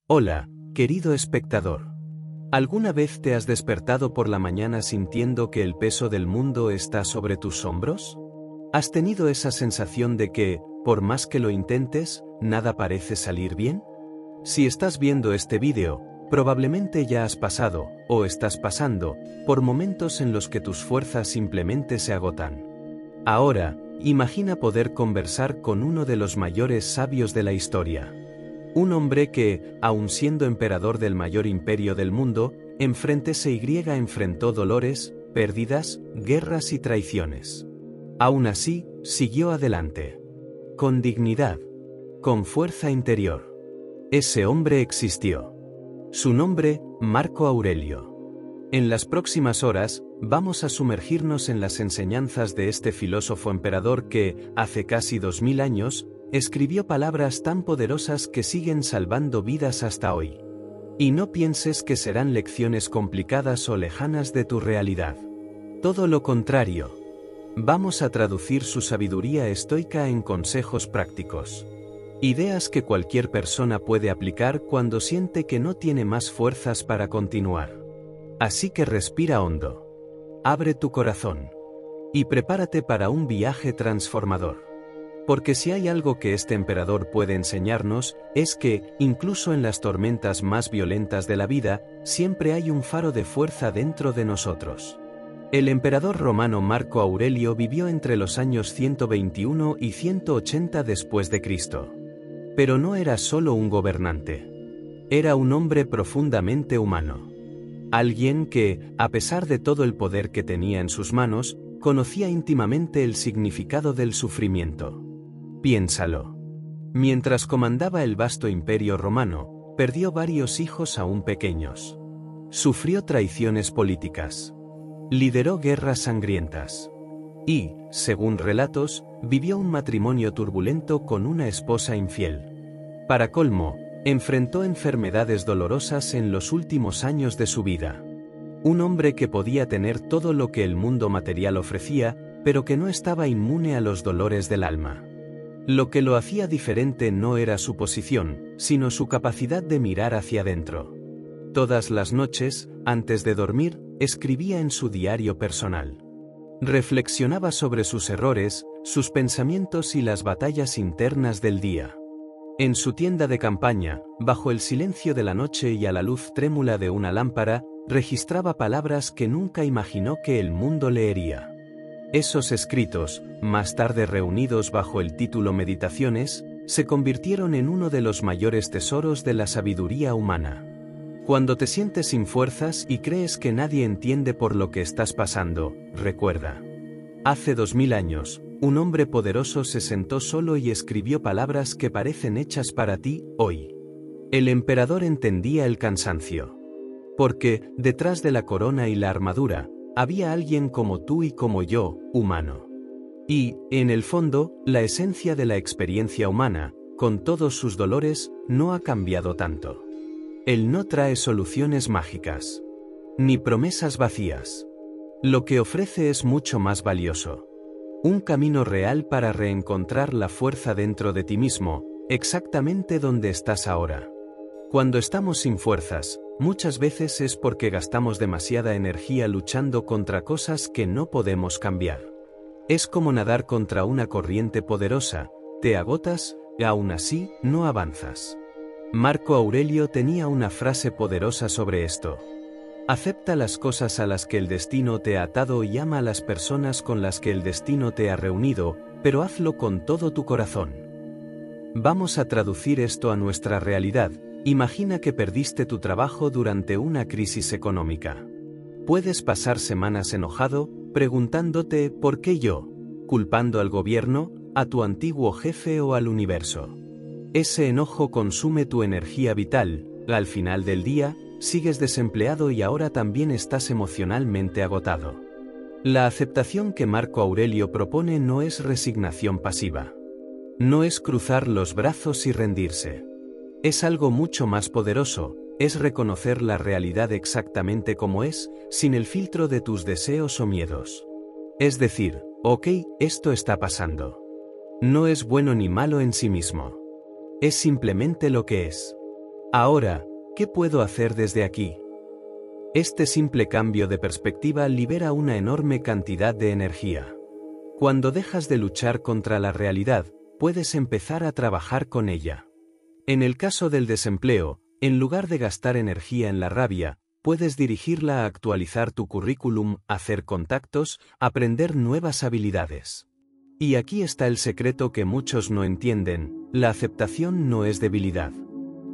Hola, querido espectador. ¿Alguna vez te has despertado por la mañana sintiendo que el peso del mundo está sobre tus hombros? ¿Has tenido esa sensación de que, por más que lo intentes, nada parece salir bien? Si estás viendo este vídeo, probablemente ya has pasado, o estás pasando, por momentos en los que tus fuerzas simplemente se agotan. Ahora, imagina poder conversar con uno de los mayores sabios de la historia. Un hombre que, aun siendo emperador del mayor imperio del mundo, enfrentó dolores, pérdidas, guerras y traiciones. Aún así, siguió adelante. Con dignidad. Con fuerza interior. Ese hombre existió. Su nombre, Marco Aurelio. En las próximas horas, vamos a sumergirnos en las enseñanzas de este filósofo emperador que, hace casi 2000 años, escribió palabras tan poderosas que siguen salvando vidas hasta hoy. Y no pienses que serán lecciones complicadas o lejanas de tu realidad. Todo lo contrario. Vamos a traducir su sabiduría estoica en consejos prácticos. Ideas que cualquier persona puede aplicar cuando siente que no tiene más fuerzas para continuar. Así que respira hondo. Abre tu corazón. Y prepárate para un viaje transformador. Porque si hay algo que este emperador puede enseñarnos, es que, incluso en las tormentas más violentas de la vida, siempre hay un faro de fuerza dentro de nosotros. El emperador romano Marco Aurelio vivió entre los años 121 y 180 después de Cristo. Pero no era solo un gobernante. Era un hombre profundamente humano. Alguien que, a pesar de todo el poder que tenía en sus manos, conocía íntimamente el significado del sufrimiento. Piénsalo. Mientras comandaba el vasto imperio romano, perdió varios hijos aún pequeños. Sufrió traiciones políticas. Lideró guerras sangrientas. Y, según relatos, vivió un matrimonio turbulento con una esposa infiel. Para colmo, enfrentó enfermedades dolorosas en los últimos años de su vida. Un hombre que podía tener todo lo que el mundo material ofrecía, pero que no estaba inmune a los dolores del alma. Lo que lo hacía diferente no era su posición, sino su capacidad de mirar hacia adentro. Todas las noches, antes de dormir, escribía en su diario personal. Reflexionaba sobre sus errores, sus pensamientos y las batallas internas del día. En su tienda de campaña, bajo el silencio de la noche y a la luz trémula de una lámpara, registraba palabras que nunca imaginó que el mundo leería. Esos escritos, más tarde reunidos bajo el título Meditaciones, se convirtieron en uno de los mayores tesoros de la sabiduría humana. Cuando te sientes sin fuerzas y crees que nadie entiende por lo que estás pasando, recuerda. Hace 2000 años, un hombre poderoso se sentó solo y escribió palabras que parecen hechas para ti, hoy. El emperador entendía el cansancio. Porque, detrás de la corona y la armadura, había alguien como tú y como yo, humano. Y, en el fondo, la esencia de la experiencia humana, con todos sus dolores, no ha cambiado tanto. Él no trae soluciones mágicas. Ni promesas vacías. Lo que ofrece es mucho más valioso. Un camino real para reencontrar la fuerza dentro de ti mismo, exactamente donde estás ahora. Cuando estamos sin fuerzas, muchas veces es porque gastamos demasiada energía luchando contra cosas que no podemos cambiar. Es como nadar contra una corriente poderosa, te agotas, y aún así, no avanzas. Marco Aurelio tenía una frase poderosa sobre esto. Acepta las cosas a las que el destino te ha atado y ama a las personas con las que el destino te ha reunido, pero hazlo con todo tu corazón. Vamos a traducir esto a nuestra realidad. Imagina que perdiste tu trabajo durante una crisis económica. Puedes pasar semanas enojado, preguntándote ¿por qué yo?, culpando al gobierno, a tu antiguo jefe o al universo. Ese enojo consume tu energía vital, al final del día, sigues desempleado y ahora también estás emocionalmente agotado. La aceptación que Marco Aurelio propone no es resignación pasiva. No es cruzar los brazos y rendirse. Es algo mucho más poderoso, es reconocer la realidad exactamente como es, sin el filtro de tus deseos o miedos. Es decir, ok, esto está pasando. No es bueno ni malo en sí mismo. Es simplemente lo que es. Ahora, ¿qué puedo hacer desde aquí? Este simple cambio de perspectiva libera una enorme cantidad de energía. Cuando dejas de luchar contra la realidad, puedes empezar a trabajar con ella. En el caso del desempleo, en lugar de gastar energía en la rabia, puedes dirigirla a actualizar tu currículum, hacer contactos, aprender nuevas habilidades. Y aquí está el secreto que muchos no entienden: la aceptación no es debilidad.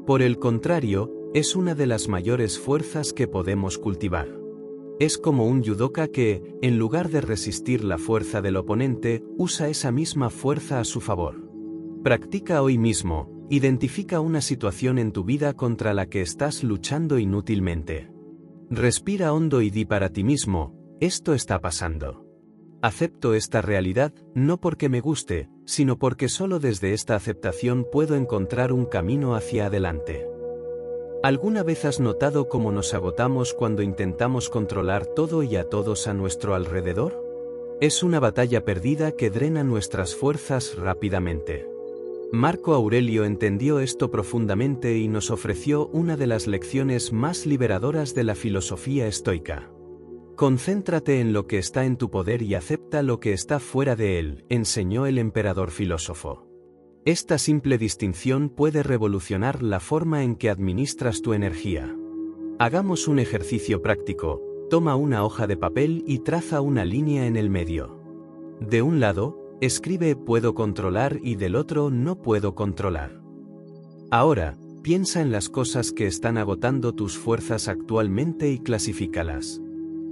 Por el contrario, es una de las mayores fuerzas que podemos cultivar. Es como un judoka que, en lugar de resistir la fuerza del oponente, usa esa misma fuerza a su favor. Practica hoy mismo, identifica una situación en tu vida contra la que estás luchando inútilmente. Respira hondo y di para ti mismo: esto está pasando. Acepto esta realidad, no porque me guste, sino porque solo desde esta aceptación puedo encontrar un camino hacia adelante. ¿Alguna vez has notado cómo nos agotamos cuando intentamos controlar todo y a todos a nuestro alrededor? Es una batalla perdida que drena nuestras fuerzas rápidamente. Marco Aurelio entendió esto profundamente y nos ofreció una de las lecciones más liberadoras de la filosofía estoica. Concéntrate en lo que está en tu poder y acepta lo que está fuera de él, enseñó el emperador filósofo. Esta simple distinción puede revolucionar la forma en que administras tu energía. Hagamos un ejercicio práctico. Toma una hoja de papel y traza una línea en el medio. De un lado, escribe "puedo controlar" y del otro "no puedo controlar". Ahora, piensa en las cosas que están agotando tus fuerzas actualmente y clasifícalas.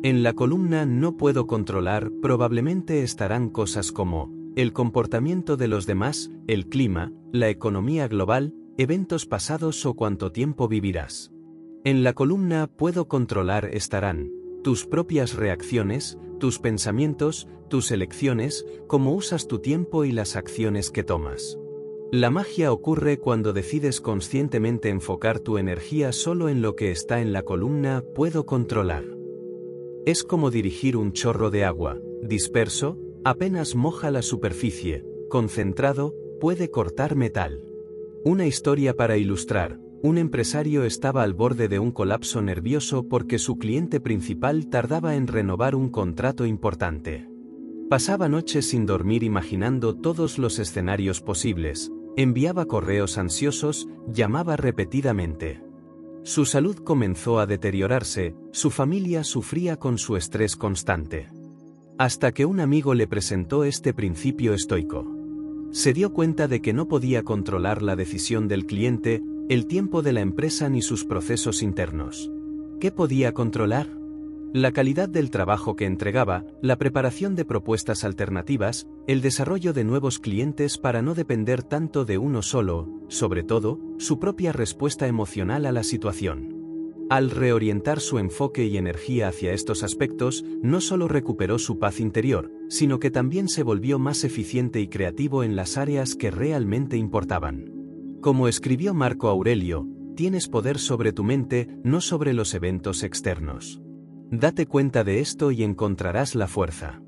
En la columna "no puedo controlar" probablemente estarán cosas como el comportamiento de los demás, el clima, la economía global, eventos pasados o cuánto tiempo vivirás. En la columna "puedo controlar" estarán tus propias reacciones, tus pensamientos, tus elecciones, cómo usas tu tiempo y las acciones que tomas. La magia ocurre cuando decides conscientemente enfocar tu energía solo en lo que está en la columna "puedo controlar". Es como dirigir un chorro de agua, disperso, apenas moja la superficie; concentrado, puede cortar metal. Una historia para ilustrar: un empresario estaba al borde de un colapso nervioso porque su cliente principal tardaba en renovar un contrato importante. Pasaba noches sin dormir imaginando todos los escenarios posibles, enviaba correos ansiosos, llamaba repetidamente. Su salud comenzó a deteriorarse, su familia sufría con su estrés constante. Hasta que un amigo le presentó este principio estoico. Se dio cuenta de que no podía controlar la decisión del cliente, el tiempo de la empresa ni sus procesos internos. ¿Qué podía controlar? La calidad del trabajo que entregaba, la preparación de propuestas alternativas, el desarrollo de nuevos clientes para no depender tanto de uno solo, sobre todo, su propia respuesta emocional a la situación. Al reorientar su enfoque y energía hacia estos aspectos, no solo recuperó su paz interior, sino que también se volvió más eficiente y creativo en las áreas que realmente importaban. Como escribió Marco Aurelio, tienes poder sobre tu mente, no sobre los eventos externos. Date cuenta de esto y encontrarás la fuerza.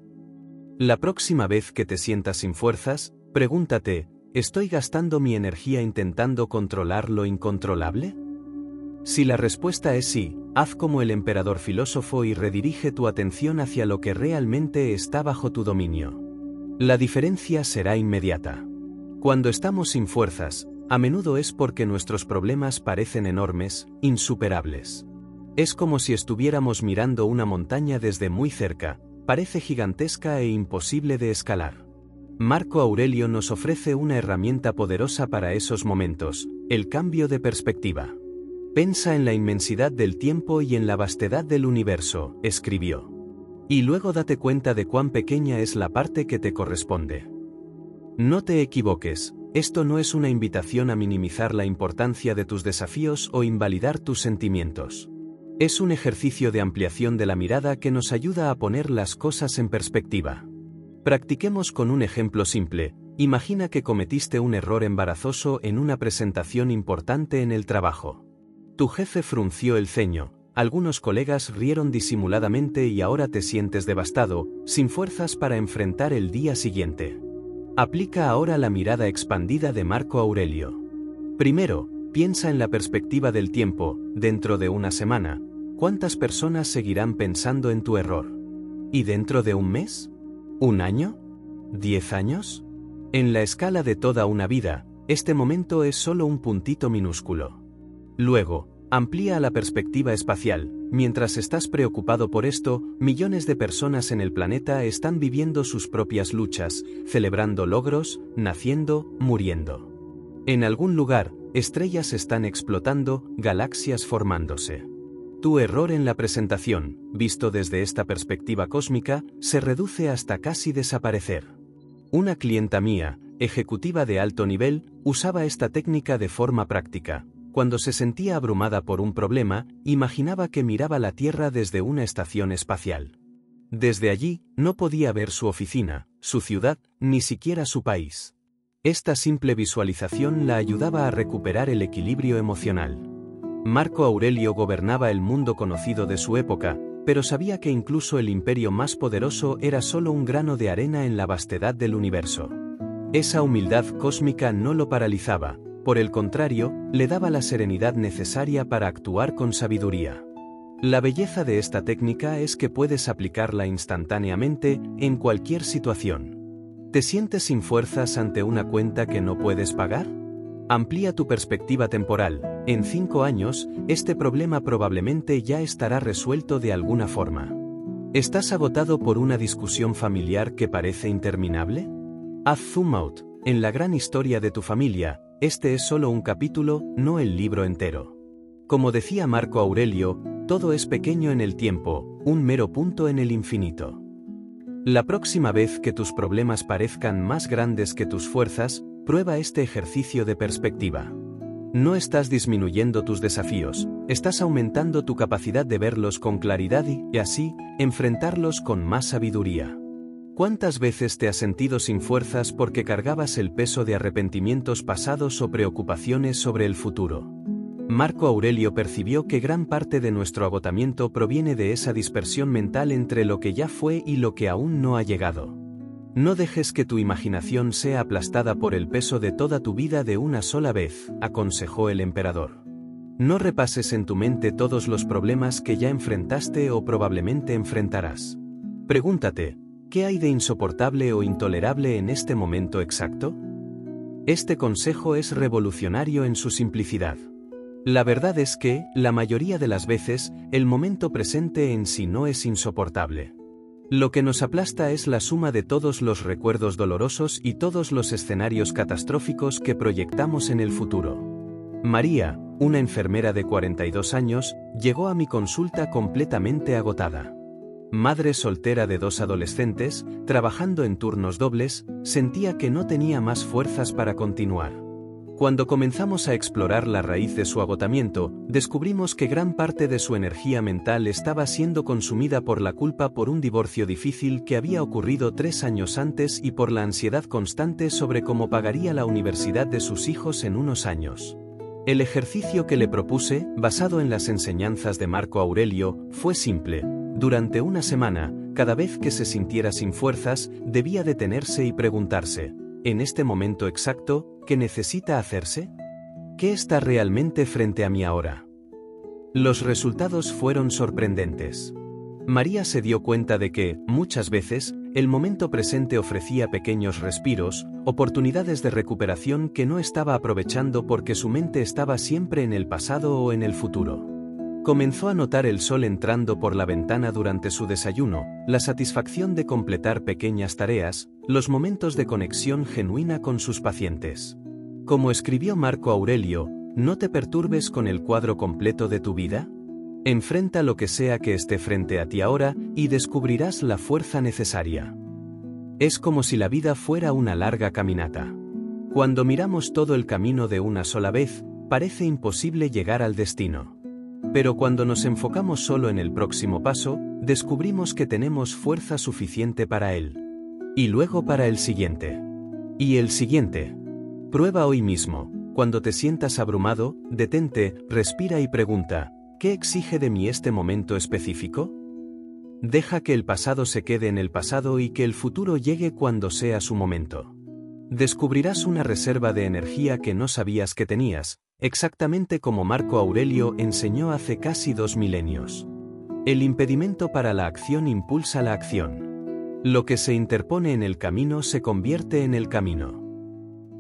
La próxima vez que te sientas sin fuerzas, pregúntate: ¿estoy gastando mi energía intentando controlar lo incontrolable? Si la respuesta es sí, haz como el emperador filósofo y redirige tu atención hacia lo que realmente está bajo tu dominio. La diferencia será inmediata. Cuando estamos sin fuerzas, a menudo es porque nuestros problemas parecen enormes, insuperables. Es como si estuviéramos mirando una montaña desde muy cerca, parece gigantesca e imposible de escalar. Marco Aurelio nos ofrece una herramienta poderosa para esos momentos: el cambio de perspectiva. Piensa en la inmensidad del tiempo y en la vastedad del universo, escribió. Y luego date cuenta de cuán pequeña es la parte que te corresponde. No te equivoques, esto no es una invitación a minimizar la importancia de tus desafíos o invalidar tus sentimientos. Es un ejercicio de ampliación de la mirada que nos ayuda a poner las cosas en perspectiva. Practiquemos con un ejemplo simple. Imagina que cometiste un error embarazoso en una presentación importante en el trabajo. Tu jefe frunció el ceño, algunos colegas rieron disimuladamente y ahora te sientes devastado, sin fuerzas para enfrentar el día siguiente. Aplica ahora la mirada expandida de Marco Aurelio. Primero, Piensa en la perspectiva del tiempo. Dentro de una semana, ¿cuántas personas seguirán pensando en tu error? ¿Y dentro de un mes? ¿Un año? ¿10 años? En la escala de toda una vida, este momento es solo un puntito minúsculo. Luego, amplía la perspectiva espacial. Mientras estás preocupado por esto, millones de personas en el planeta están viviendo sus propias luchas, celebrando logros, naciendo, muriendo. En algún lugar, estrellas están explotando, galaxias formándose. Tu error en la presentación, visto desde esta perspectiva cósmica, se reduce hasta casi desaparecer. Una clienta mía, ejecutiva de alto nivel, usaba esta técnica de forma práctica. Cuando se sentía abrumada por un problema, imaginaba que miraba la Tierra desde una estación espacial. Desde allí, no podía ver su oficina, su ciudad, ni siquiera su país. Esta simple visualización la ayudaba a recuperar el equilibrio emocional. Marco Aurelio gobernaba el mundo conocido de su época, pero sabía que incluso el imperio más poderoso era solo un grano de arena en la vastedad del universo. Esa humildad cósmica no lo paralizaba, por el contrario, le daba la serenidad necesaria para actuar con sabiduría. La belleza de esta técnica es que puedes aplicarla instantáneamente en cualquier situación. ¿Te sientes sin fuerzas ante una cuenta que no puedes pagar? Amplía tu perspectiva temporal. En 5 años, este problema probablemente ya estará resuelto de alguna forma. ¿Estás agotado por una discusión familiar que parece interminable? Haz zoom out. En la gran historia de tu familia, este es solo un capítulo, no el libro entero. Como decía Marco Aurelio, todo es pequeño en el tiempo, un mero punto en el infinito. La próxima vez que tus problemas parezcan más grandes que tus fuerzas, prueba este ejercicio de perspectiva. No estás disminuyendo tus desafíos, estás aumentando tu capacidad de verlos con claridad y, así, enfrentarlos con más sabiduría. ¿Cuántas veces te has sentido sin fuerzas porque cargabas el peso de arrepentimientos pasados o preocupaciones sobre el futuro? Marco Aurelio percibió que gran parte de nuestro agotamiento proviene de esa dispersión mental entre lo que ya fue y lo que aún no ha llegado. No dejes que tu imaginación sea aplastada por el peso de toda tu vida de una sola vez, aconsejó el emperador. No repases en tu mente todos los problemas que ya enfrentaste o probablemente enfrentarás. Pregúntate, ¿qué hay de insoportable o intolerable en este momento exacto? Este consejo es revolucionario en su simplicidad. La verdad es que, la mayoría de las veces, el momento presente en sí no es insoportable. Lo que nos aplasta es la suma de todos los recuerdos dolorosos y todos los escenarios catastróficos que proyectamos en el futuro. María, una enfermera de 42 años, llegó a mi consulta completamente agotada. Madre soltera de 2 adolescentes, trabajando en turnos dobles, sentía que no tenía más fuerzas para continuar. Cuando comenzamos a explorar la raíz de su agotamiento, descubrimos que gran parte de su energía mental estaba siendo consumida por la culpa por un divorcio difícil que había ocurrido 3 años antes y por la ansiedad constante sobre cómo pagaría la universidad de sus hijos en unos años. El ejercicio que le propuse, basado en las enseñanzas de Marco Aurelio, fue simple. Durante una semana, cada vez que se sintiera sin fuerzas, debía detenerse y preguntarse, en este momento exacto, ¿qué necesita hacerse? ¿Qué está realmente frente a mí ahora? Los resultados fueron sorprendentes. María se dio cuenta de que, muchas veces, el momento presente ofrecía pequeños respiros, oportunidades de recuperación que no estaba aprovechando porque su mente estaba siempre en el pasado o en el futuro. Comenzó a notar el sol entrando por la ventana durante su desayuno, la satisfacción de completar pequeñas tareas, los momentos de conexión genuina con sus pacientes. Como escribió Marco Aurelio, ¿no te perturbes con el cuadro completo de tu vida? Enfrenta lo que sea que esté frente a ti ahora y descubrirás la fuerza necesaria. Es como si la vida fuera una larga caminata. Cuando miramos todo el camino de una sola vez, parece imposible llegar al destino. Pero cuando nos enfocamos solo en el próximo paso, descubrimos que tenemos fuerza suficiente para él. Y luego para el siguiente. Y el siguiente. Prueba hoy mismo. Cuando te sientas abrumado, detente, respira y pregunta, ¿qué exige de mí este momento específico? Deja que el pasado se quede en el pasado y que el futuro llegue cuando sea su momento. Descubrirás una reserva de energía que no sabías que tenías, exactamente como Marco Aurelio enseñó hace casi 2 milenios. El impedimento para la acción impulsa la acción. Lo que se interpone en el camino se convierte en el camino.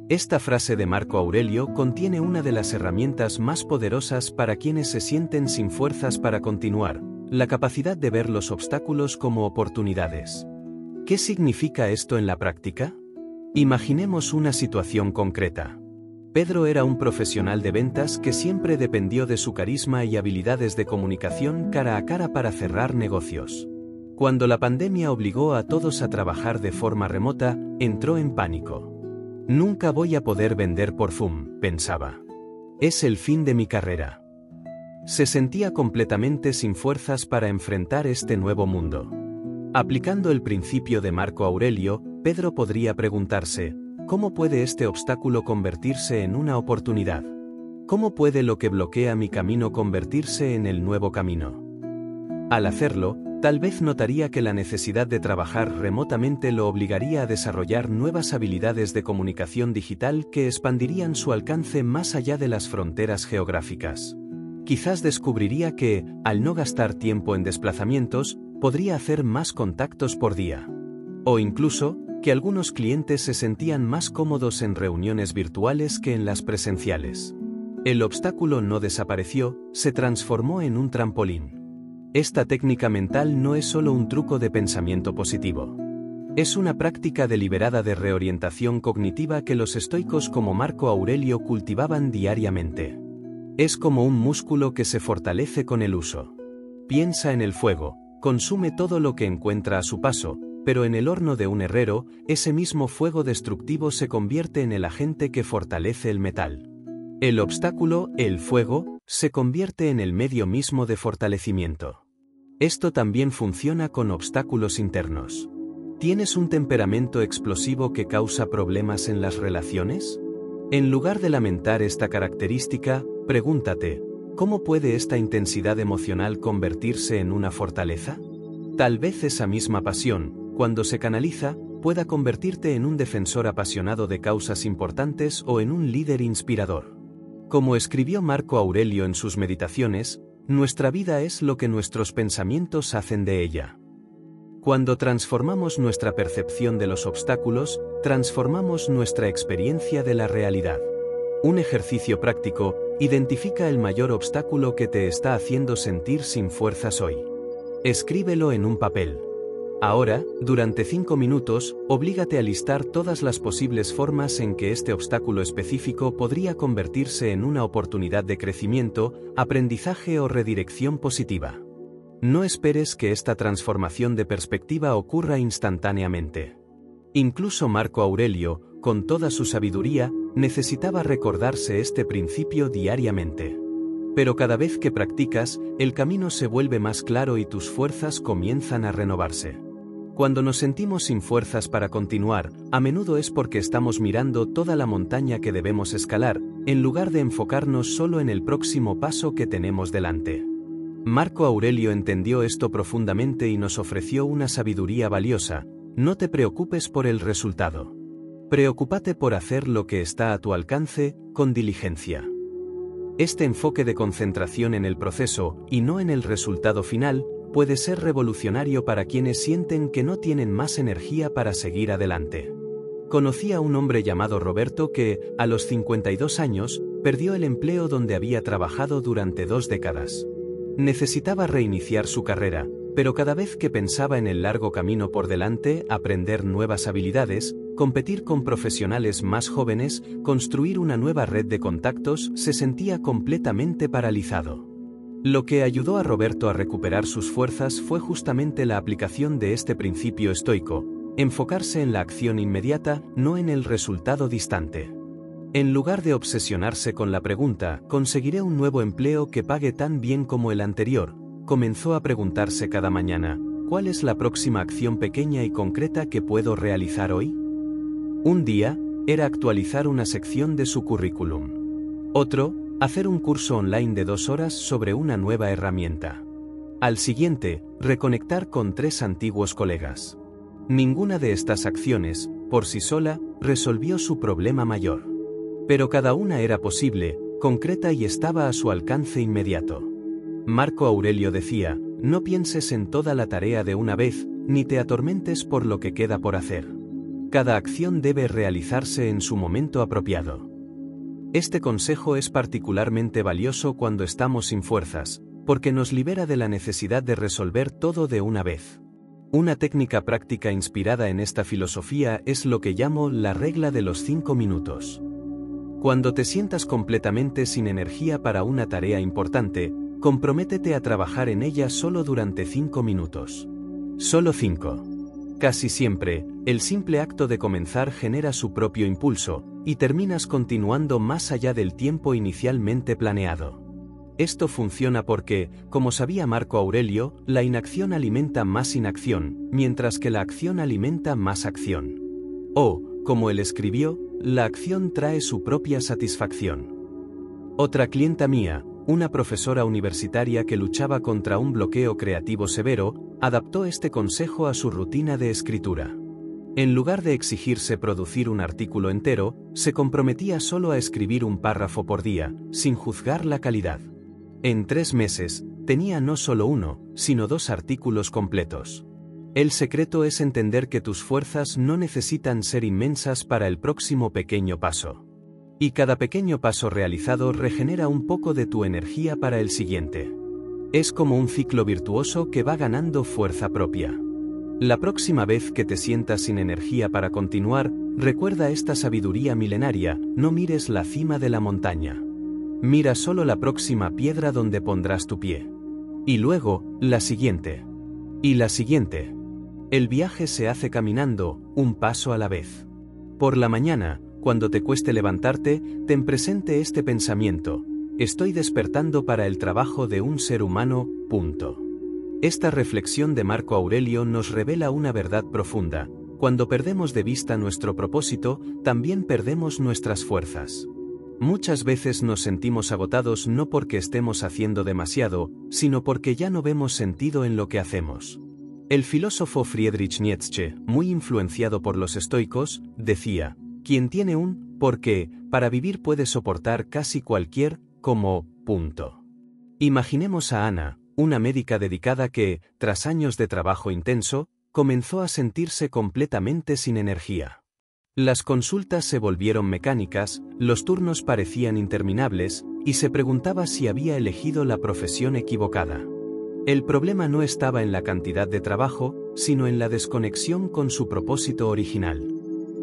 Esta frase de Marco Aurelio contiene una de las herramientas más poderosas para quienes se sienten sin fuerzas para continuar, la capacidad de ver los obstáculos como oportunidades. ¿Qué significa esto en la práctica? Imaginemos una situación concreta. Pedro era un profesional de ventas que siempre dependió de su carisma y habilidades de comunicación cara a cara para cerrar negocios. Cuando la pandemia obligó a todos a trabajar de forma remota, entró en pánico. Nunca voy a poder vender por Zoom, pensaba. Es el fin de mi carrera. Se sentía completamente sin fuerzas para enfrentar este nuevo mundo. Aplicando el principio de Marco Aurelio, Pedro podría preguntarse, ¿cómo puede este obstáculo convertirse en una oportunidad? ¿Cómo puede lo que bloquea mi camino convertirse en el nuevo camino? Al hacerlo, tal vez notaría que la necesidad de trabajar remotamente lo obligaría a desarrollar nuevas habilidades de comunicación digital que expandirían su alcance más allá de las fronteras geográficas. Quizás descubriría que, al no gastar tiempo en desplazamientos, podría hacer más contactos por día. O incluso, que algunos clientes se sentían más cómodos en reuniones virtuales que en las presenciales. El obstáculo no desapareció, se transformó en un trampolín. Esta técnica mental no es solo un truco de pensamiento positivo. Es una práctica deliberada de reorientación cognitiva que los estoicos como Marco Aurelio cultivaban diariamente. Es como un músculo que se fortalece con el uso. Piensa en el fuego, consume todo lo que encuentra a su paso, pero en el horno de un herrero, ese mismo fuego destructivo se convierte en el agente que fortalece el metal. El obstáculo, el fuego, se convierte en el medio mismo de fortalecimiento. Esto también funciona con obstáculos internos. ¿Tienes un temperamento explosivo que causa problemas en las relaciones? En lugar de lamentar esta característica, pregúntate, ¿cómo puede esta intensidad emocional convertirse en una fortaleza? Tal vez esa misma pasión, cuando se canaliza, pueda convertirte en un defensor apasionado de causas importantes o en un líder inspirador. Como escribió Marco Aurelio en sus Meditaciones, nuestra vida es lo que nuestros pensamientos hacen de ella. Cuando transformamos nuestra percepción de los obstáculos, transformamos nuestra experiencia de la realidad. Un ejercicio práctico, identifica el mayor obstáculo que te está haciendo sentir sin fuerzas hoy. Escríbelo en un papel. Ahora, durante 5 minutos, oblígate a listar todas las posibles formas en que este obstáculo específico podría convertirse en una oportunidad de crecimiento, aprendizaje o redirección positiva. No esperes que esta transformación de perspectiva ocurra instantáneamente. Incluso Marco Aurelio, con toda su sabiduría, necesitaba recordarse este principio diariamente. Pero cada vez que practicas, el camino se vuelve más claro y tus fuerzas comienzan a renovarse. Cuando nos sentimos sin fuerzas para continuar, a menudo es porque estamos mirando toda la montaña que debemos escalar, en lugar de enfocarnos solo en el próximo paso que tenemos delante. Marco Aurelio entendió esto profundamente y nos ofreció una sabiduría valiosa: no te preocupes por el resultado. Preocúpate por hacer lo que está a tu alcance, con diligencia. Este enfoque de concentración en el proceso, y no en el resultado final, puede ser revolucionario para quienes sienten que no tienen más energía para seguir adelante. Conocí a un hombre llamado Roberto que, a los 52 años, perdió el empleo donde había trabajado durante 2 décadas. Necesitaba reiniciar su carrera, pero cada vez que pensaba en el largo camino por delante, aprender nuevas habilidades, competir con profesionales más jóvenes, construir una nueva red de contactos, se sentía completamente paralizado. Lo que ayudó a Roberto a recuperar sus fuerzas fue justamente la aplicación de este principio estoico: enfocarse en la acción inmediata, no en el resultado distante. En lugar de obsesionarse con la pregunta, ¿conseguiré un nuevo empleo que pague tan bien como el anterior?, comenzó a preguntarse cada mañana, ¿cuál es la próxima acción pequeña y concreta que puedo realizar hoy? Un día, era actualizar una sección de su currículum. Otro, hacer un curso online de 2 horas sobre una nueva herramienta. Al siguiente, reconectar con 3 antiguos colegas. Ninguna de estas acciones, por sí sola, resolvió su problema mayor. Pero cada una era posible, concreta y estaba a su alcance inmediato. Marco Aurelio decía, no pienses en toda la tarea de una vez, ni te atormentes por lo que queda por hacer. Cada acción debe realizarse en su momento apropiado. Este consejo es particularmente valioso cuando estamos sin fuerzas, porque nos libera de la necesidad de resolver todo de una vez. Una técnica práctica inspirada en esta filosofía es lo que llamo la regla de los 5 minutos. Cuando te sientas completamente sin energía para una tarea importante, comprométete a trabajar en ella solo durante 5 minutos. Solo 5. Casi siempre, el simple acto de comenzar genera su propio impulso, y terminas continuando más allá del tiempo inicialmente planeado. Esto funciona porque, como sabía Marco Aurelio, la inacción alimenta más inacción, mientras que la acción alimenta más acción. O, como él escribió, la acción trae su propia satisfacción. Otra clienta mía, una profesora universitaria que luchaba contra un bloqueo creativo severo, adaptó este consejo a su rutina de escritura. En lugar de exigirse producir un artículo entero, se comprometía solo a escribir un párrafo por día, sin juzgar la calidad. En 3 meses, tenía no solo 1, sino 2 artículos completos. El secreto es entender que tus fuerzas no necesitan ser inmensas para el próximo pequeño paso. Y cada pequeño paso realizado regenera un poco de tu energía para el siguiente. Es como un ciclo virtuoso que va ganando fuerza propia. La próxima vez que te sientas sin energía para continuar, recuerda esta sabiduría milenaria, no mires la cima de la montaña. Mira solo la próxima piedra donde pondrás tu pie. Y luego, la siguiente. Y la siguiente. El viaje se hace caminando, un paso a la vez. Por la mañana, cuando te cueste levantarte, ten presente este pensamiento: estoy despertando para el trabajo de un ser humano, punto. Esta reflexión de Marco Aurelio nos revela una verdad profunda: cuando perdemos de vista nuestro propósito, también perdemos nuestras fuerzas. Muchas veces nos sentimos agotados no porque estemos haciendo demasiado, sino porque ya no vemos sentido en lo que hacemos. El filósofo Friedrich Nietzsche, muy influenciado por los estoicos, decía: quien tiene un porqué para vivir puede soportar casi cualquier punto. Imaginemos a Ana, una médica dedicada que, tras años de trabajo intenso, comenzó a sentirse completamente sin energía. Las consultas se volvieron mecánicas, los turnos parecían interminables, y se preguntaba si había elegido la profesión equivocada. El problema no estaba en la cantidad de trabajo, sino en la desconexión con su propósito original.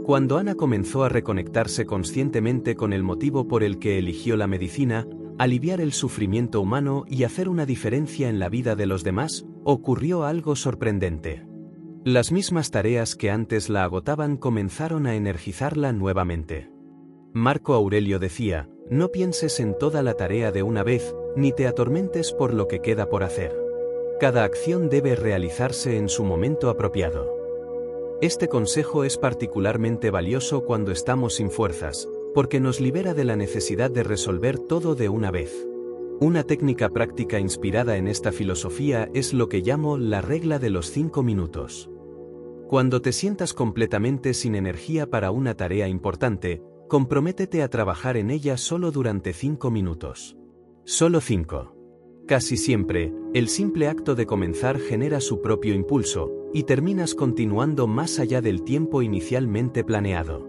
Cuando Ana comenzó a reconectarse conscientemente con el motivo por el que eligió la medicina, aliviar el sufrimiento humano y hacer una diferencia en la vida de los demás, ocurrió algo sorprendente. Las mismas tareas que antes la agotaban comenzaron a energizarla nuevamente. Marco Aurelio decía: no pienses en toda la tarea de una vez, ni te atormentes por lo que queda por hacer. Cada acción debe realizarse en su momento apropiado. Este consejo es particularmente valioso cuando estamos sin fuerzas, porque nos libera de la necesidad de resolver todo de una vez. Una técnica práctica inspirada en esta filosofía es lo que llamo la regla de los 5 minutos. Cuando te sientas completamente sin energía para una tarea importante, comprométete a trabajar en ella solo durante 5 minutos. Solo 5. Casi siempre, el simple acto de comenzar genera su propio impulso, y terminas continuando más allá del tiempo inicialmente planeado.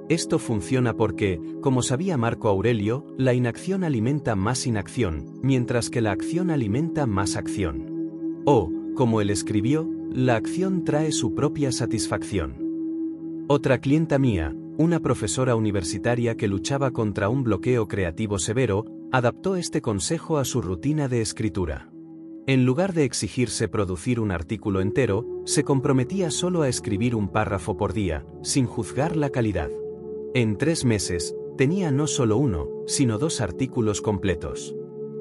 Esto funciona porque, como sabía Marco Aurelio, la inacción alimenta más inacción, mientras que la acción alimenta más acción. O, como él escribió, la acción trae su propia satisfacción. Otra clienta mía, una profesora universitaria que luchaba contra un bloqueo creativo severo, adaptó este consejo a su rutina de escritura. En lugar de exigirse producir un artículo entero, se comprometía solo a escribir un párrafo por día, sin juzgar la calidad. En 3 meses, tenía no solo 1, sino 2 artículos completos.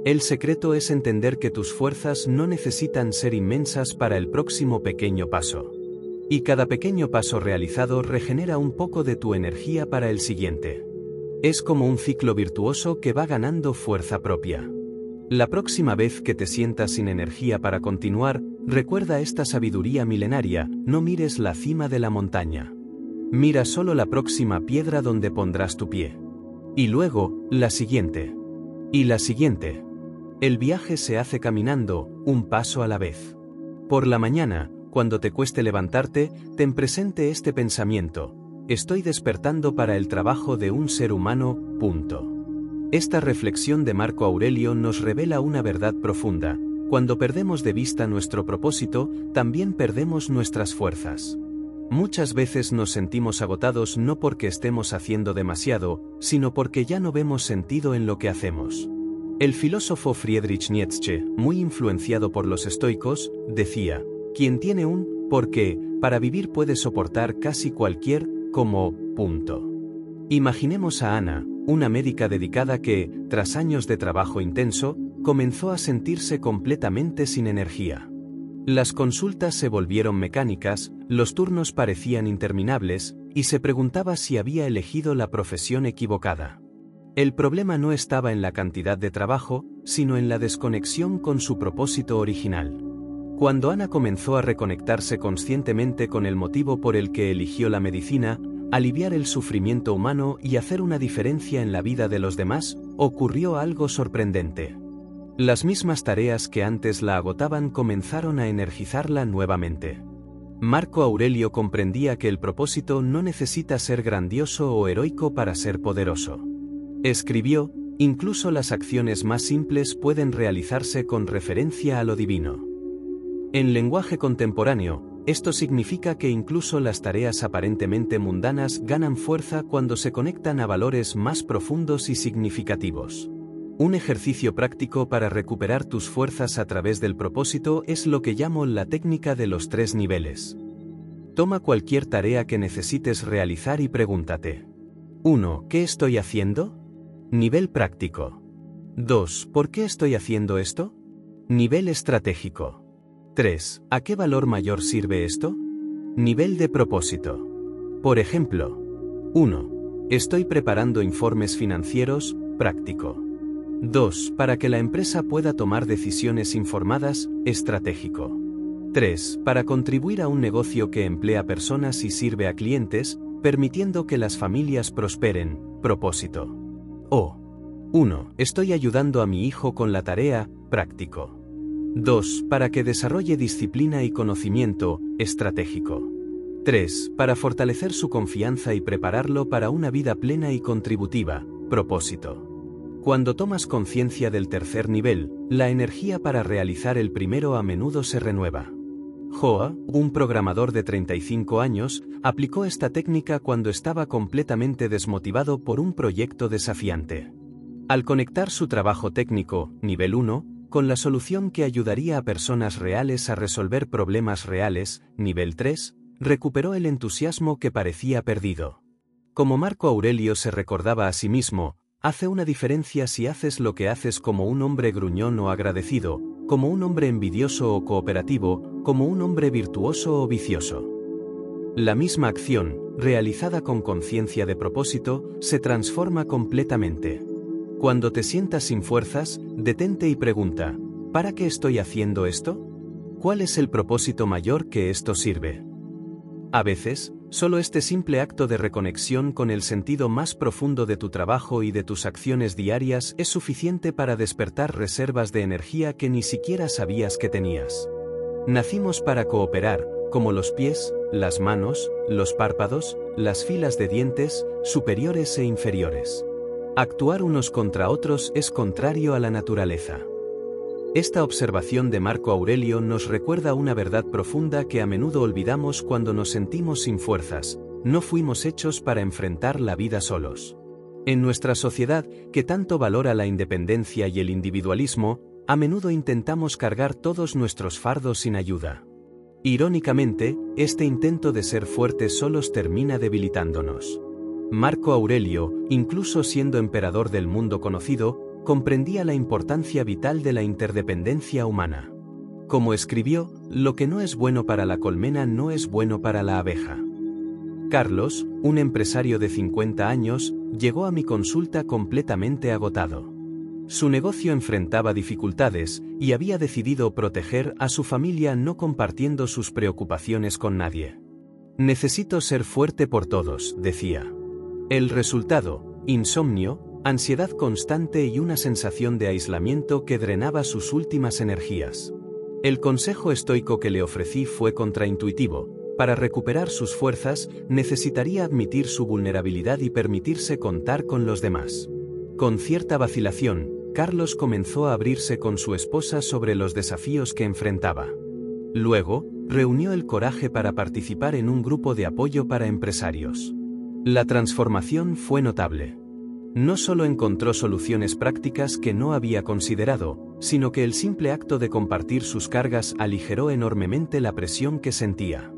El secreto es entender que tus fuerzas no necesitan ser inmensas para el próximo pequeño paso. Y cada pequeño paso realizado regenera un poco de tu energía para el siguiente. Es como un ciclo virtuoso que va ganando fuerza propia. La próxima vez que te sientas sin energía para continuar, recuerda esta sabiduría milenaria: no mires la cima de la montaña. Mira solo la próxima piedra donde pondrás tu pie. Y luego, la siguiente. Y la siguiente. El viaje se hace caminando, un paso a la vez. Por la mañana, cuando te cueste levantarte, ten presente este pensamiento: estoy despertando para el trabajo de un ser humano, punto. Esta reflexión de Marco Aurelio nos revela una verdad profunda: cuando perdemos de vista nuestro propósito, también perdemos nuestras fuerzas. Muchas veces nos sentimos agotados no porque estemos haciendo demasiado, sino porque ya no vemos sentido en lo que hacemos. El filósofo Friedrich Nietzsche, muy influenciado por los estoicos, decía: quien tiene un porqué para vivir puede soportar casi cualquier como punto. Imaginemos a Ana, una médica dedicada que, tras años de trabajo intenso, comenzó a sentirse completamente sin energía. Las consultas se volvieron mecánicas, los turnos parecían interminables, y se preguntaba si había elegido la profesión equivocada. El problema no estaba en la cantidad de trabajo, sino en la desconexión con su propósito original. Cuando Ana comenzó a reconectarse conscientemente con el motivo por el que eligió la medicina, aliviar el sufrimiento humano y hacer una diferencia en la vida de los demás, ocurrió algo sorprendente. Las mismas tareas que antes la agotaban comenzaron a energizarla nuevamente. Marco Aurelio comprendía que el propósito no necesita ser grandioso o heroico para ser poderoso. Escribió: incluso las acciones más simples pueden realizarse con referencia a lo divino. En lenguaje contemporáneo, esto significa que incluso las tareas aparentemente mundanas ganan fuerza cuando se conectan a valores más profundos y significativos. Un ejercicio práctico para recuperar tus fuerzas a través del propósito es lo que llamo la técnica de los 3 niveles. Toma cualquier tarea que necesites realizar y pregúntate: 1. ¿Qué estoy haciendo? Nivel práctico. 2. ¿Por qué estoy haciendo esto? Nivel estratégico. 3. ¿A qué valor mayor sirve esto? Nivel de propósito. Por ejemplo: 1. Estoy preparando informes financieros, práctico. 2. Para que la empresa pueda tomar decisiones informadas, estratégico. 3. Para contribuir a un negocio que emplea personas y sirve a clientes, permitiendo que las familias prosperen, propósito. 1. Estoy ayudando a mi hijo con la tarea, práctico. 2. Para que desarrolle disciplina y conocimiento, estratégico. 3. Para fortalecer su confianza y prepararlo para una vida plena y contributiva, propósito. Cuando tomas conciencia del tercer nivel, la energía para realizar el primero a menudo se renueva. Joa, un programador de 35 años, aplicó esta técnica cuando estaba completamente desmotivado por un proyecto desafiante. Al conectar su trabajo técnico, nivel 1, con la solución que ayudaría a personas reales a resolver problemas reales, nivel 3, recuperó el entusiasmo que parecía perdido. Como Marco Aurelio se recordaba a sí mismo: hace una diferencia si haces lo que haces como un hombre gruñón o agradecido, como un hombre envidioso o cooperativo, como un hombre virtuoso o vicioso. La misma acción, realizada con conciencia de propósito, se transforma completamente. Cuando te sientas sin fuerzas, detente y pregunta: ¿para qué estoy haciendo esto? ¿Cuál es el propósito mayor que esto sirve? A veces, solo este simple acto de reconexión con el sentido más profundo de tu trabajo y de tus acciones diarias es suficiente para despertar reservas de energía que ni siquiera sabías que tenías. Nacimos para cooperar, como los pies, las manos, los párpados, las filas de dientes, superiores e inferiores. Actuar unos contra otros es contrario a la naturaleza. Esta observación de Marco Aurelio nos recuerda una verdad profunda que a menudo olvidamos cuando nos sentimos sin fuerzas: no fuimos hechos para enfrentar la vida solos. En nuestra sociedad, que tanto valora la independencia y el individualismo, a menudo intentamos cargar todos nuestros fardos sin ayuda. Irónicamente, este intento de ser fuertes solos termina debilitándonos. Marco Aurelio, incluso siendo emperador del mundo conocido, comprendía la importancia vital de la interdependencia humana. Como escribió: lo que no es bueno para la colmena no es bueno para la abeja. Carlos, un empresario de 50 años, llegó a mi consulta completamente agotado. Su negocio enfrentaba dificultades, y había decidido proteger a su familia no compartiendo sus preocupaciones con nadie. Necesito ser fuerte por todos, decía. El resultado: insomnio, ansiedad constante y una sensación de aislamiento que drenaba sus últimas energías. El consejo estoico que le ofrecí fue contraintuitivo. Para recuperar sus fuerzas, necesitaría admitir su vulnerabilidad y permitirse contar con los demás. Con cierta vacilación, Carlos comenzó a abrirse con su esposa sobre los desafíos que enfrentaba. Luego, reunió el coraje para participar en un grupo de apoyo para empresarios. La transformación fue notable. No solo encontró soluciones prácticas que no había considerado, sino que el simple acto de compartir sus cargas aligeró enormemente la presión que sentía.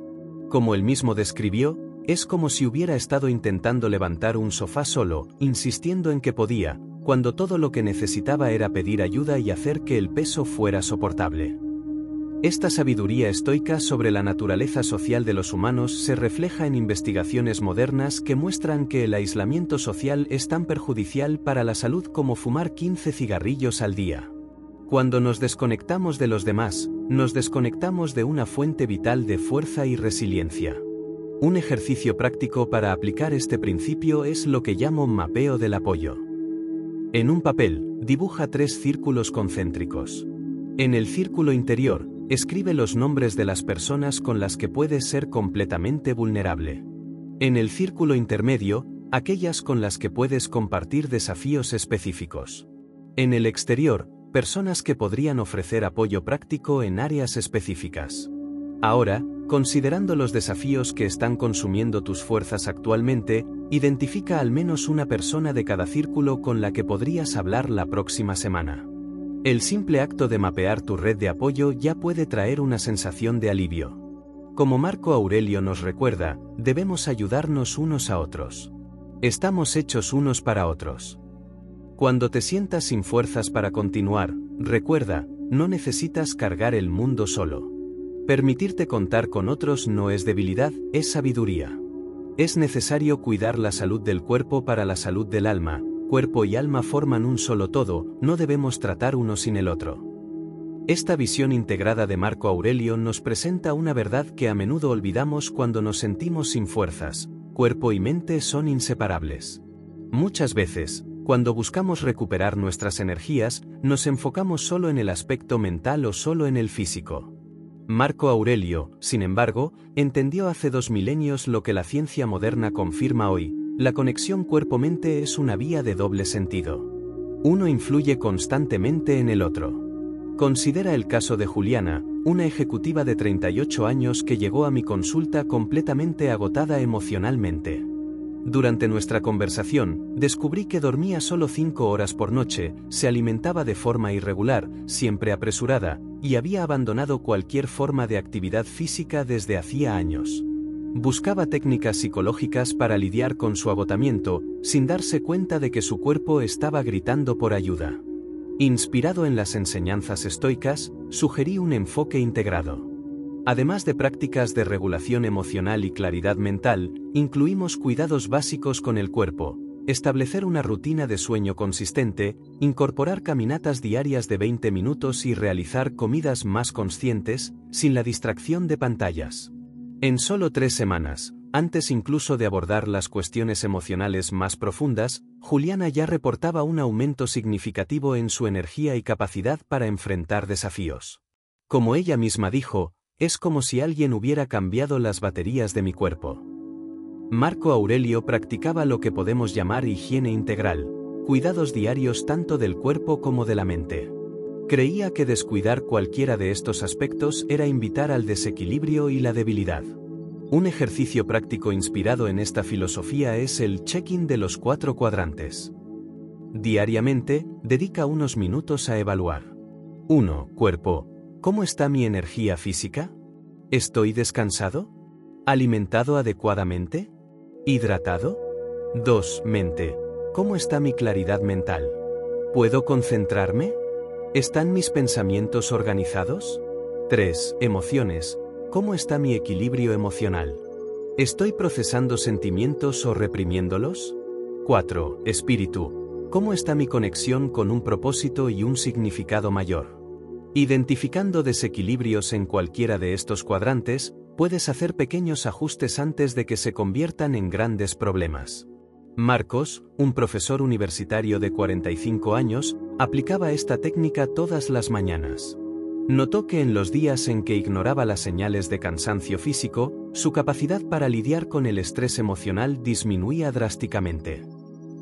Como él mismo describió, es como si hubiera estado intentando levantar un sofá solo, insistiendo en que podía, cuando todo lo que necesitaba era pedir ayuda y hacer que el peso fuera soportable. Esta sabiduría estoica sobre la naturaleza social de los humanos se refleja en investigaciones modernas que muestran que el aislamiento social es tan perjudicial para la salud como fumar 15 cigarrillos al día. Cuando nos desconectamos de los demás, nos desconectamos de una fuente vital de fuerza y resiliencia. Un ejercicio práctico para aplicar este principio es lo que llamo mapeo del apoyo. En un papel, dibuja 3 círculos concéntricos. En el círculo interior, escribe los nombres de las personas con las que puedes ser completamente vulnerable. En el círculo intermedio, aquellas con las que puedes compartir desafíos específicos. En el exterior, personas que podrían ofrecer apoyo práctico en áreas específicas. Ahora, considerando los desafíos que están consumiendo tus fuerzas actualmente, identifica al menos una persona de cada círculo con la que podrías hablar la próxima semana. El simple acto de mapear tu red de apoyo ya puede traer una sensación de alivio. Como Marco Aurelio nos recuerda, debemos ayudarnos unos a otros. Estamos hechos unos para otros. Cuando te sientas sin fuerzas para continuar, recuerda, no necesitas cargar el mundo solo. Permitirte contar con otros no es debilidad, es sabiduría. Es necesario cuidar la salud del cuerpo para la salud del alma. Cuerpo y alma forman un solo todo, no debemos tratar uno sin el otro. Esta visión integrada de Marco Aurelio nos presenta una verdad que a menudo olvidamos cuando nos sentimos sin fuerzas. Cuerpo y mente son inseparables. Muchas veces, cuando buscamos recuperar nuestras energías, nos enfocamos solo en el aspecto mental o solo en el físico. Marco Aurelio, sin embargo, entendió hace 2 milenios lo que la ciencia moderna confirma hoy: la conexión cuerpo-mente es una vía de doble sentido. Uno influye constantemente en el otro. Considera el caso de Juliana, una ejecutiva de 38 años que llegó a mi consulta completamente agotada emocionalmente. Durante nuestra conversación, descubrí que dormía solo 5 horas por noche, se alimentaba de forma irregular, siempre apresurada, y había abandonado cualquier forma de actividad física desde hacía años. Buscaba técnicas psicológicas para lidiar con su agotamiento, sin darse cuenta de que su cuerpo estaba gritando por ayuda. Inspirado en las enseñanzas estoicas, sugerí un enfoque integrado. Además de prácticas de regulación emocional y claridad mental, incluimos cuidados básicos con el cuerpo, establecer una rutina de sueño consistente, incorporar caminatas diarias de 20 minutos y realizar comidas más conscientes, sin la distracción de pantallas. En solo 3 semanas, antes incluso de abordar las cuestiones emocionales más profundas, Juliana ya reportaba un aumento significativo en su energía y capacidad para enfrentar desafíos. Como ella misma dijo, es como si alguien hubiera cambiado las baterías de mi cuerpo. Marco Aurelio practicaba lo que podemos llamar higiene integral, cuidados diarios tanto del cuerpo como de la mente. Creía que descuidar cualquiera de estos aspectos era invitar al desequilibrio y la debilidad. Un ejercicio práctico inspirado en esta filosofía es el check-in de los 4 cuadrantes. Diariamente, dedica unos minutos a evaluar. 1. Cuerpo. ¿Cómo está mi energía física? ¿Estoy descansado? ¿Alimentado adecuadamente? ¿Hidratado? 2. Mente. ¿Cómo está mi claridad mental? ¿Puedo concentrarme? ¿Están mis pensamientos organizados? 3. Emociones. ¿Cómo está mi equilibrio emocional? ¿Estoy procesando sentimientos o reprimiéndolos? 4. Espíritu. ¿Cómo está mi conexión con un propósito y un significado mayor? Identificando desequilibrios en cualquiera de estos cuadrantes, puedes hacer pequeños ajustes antes de que se conviertan en grandes problemas. Marcos, un profesor universitario de 45 años, aplicaba esta técnica todas las mañanas. Notó que en los días en que ignoraba las señales de cansancio físico, su capacidad para lidiar con el estrés emocional disminuía drásticamente.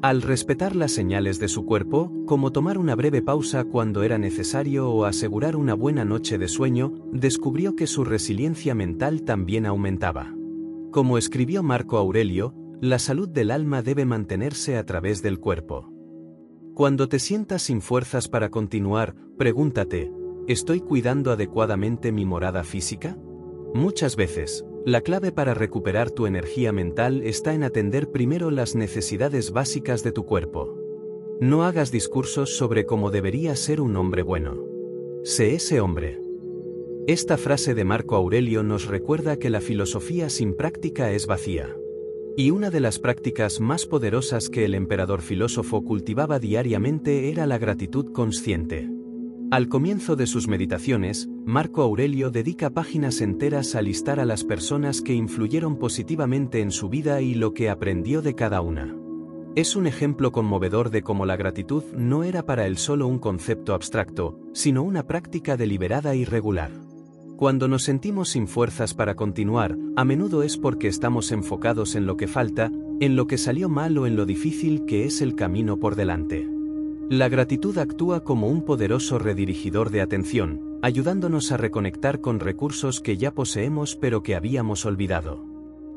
Al respetar las señales de su cuerpo, como tomar una breve pausa cuando era necesario o asegurar una buena noche de sueño, descubrió que su resiliencia mental también aumentaba. Como escribió Marco Aurelio, la salud del alma debe mantenerse a través del cuerpo. Cuando te sientas sin fuerzas para continuar, pregúntate, ¿estoy cuidando adecuadamente mi morada física? Muchas veces, la clave para recuperar tu energía mental está en atender primero las necesidades básicas de tu cuerpo. No hagas discursos sobre cómo debería ser un hombre bueno. Sé ese hombre. Esta frase de Marco Aurelio nos recuerda que la filosofía sin práctica es vacía. Y una de las prácticas más poderosas que el emperador filósofo cultivaba diariamente era la gratitud consciente. Al comienzo de sus meditaciones, Marco Aurelio dedica páginas enteras a listar a las personas que influyeron positivamente en su vida y lo que aprendió de cada una. Es un ejemplo conmovedor de cómo la gratitud no era para él solo un concepto abstracto, sino una práctica deliberada y regular. Cuando nos sentimos sin fuerzas para continuar, a menudo es porque estamos enfocados en lo que falta, en lo que salió mal o en lo difícil que es el camino por delante. La gratitud actúa como un poderoso redirigidor de atención, ayudándonos a reconectar con recursos que ya poseemos pero que habíamos olvidado.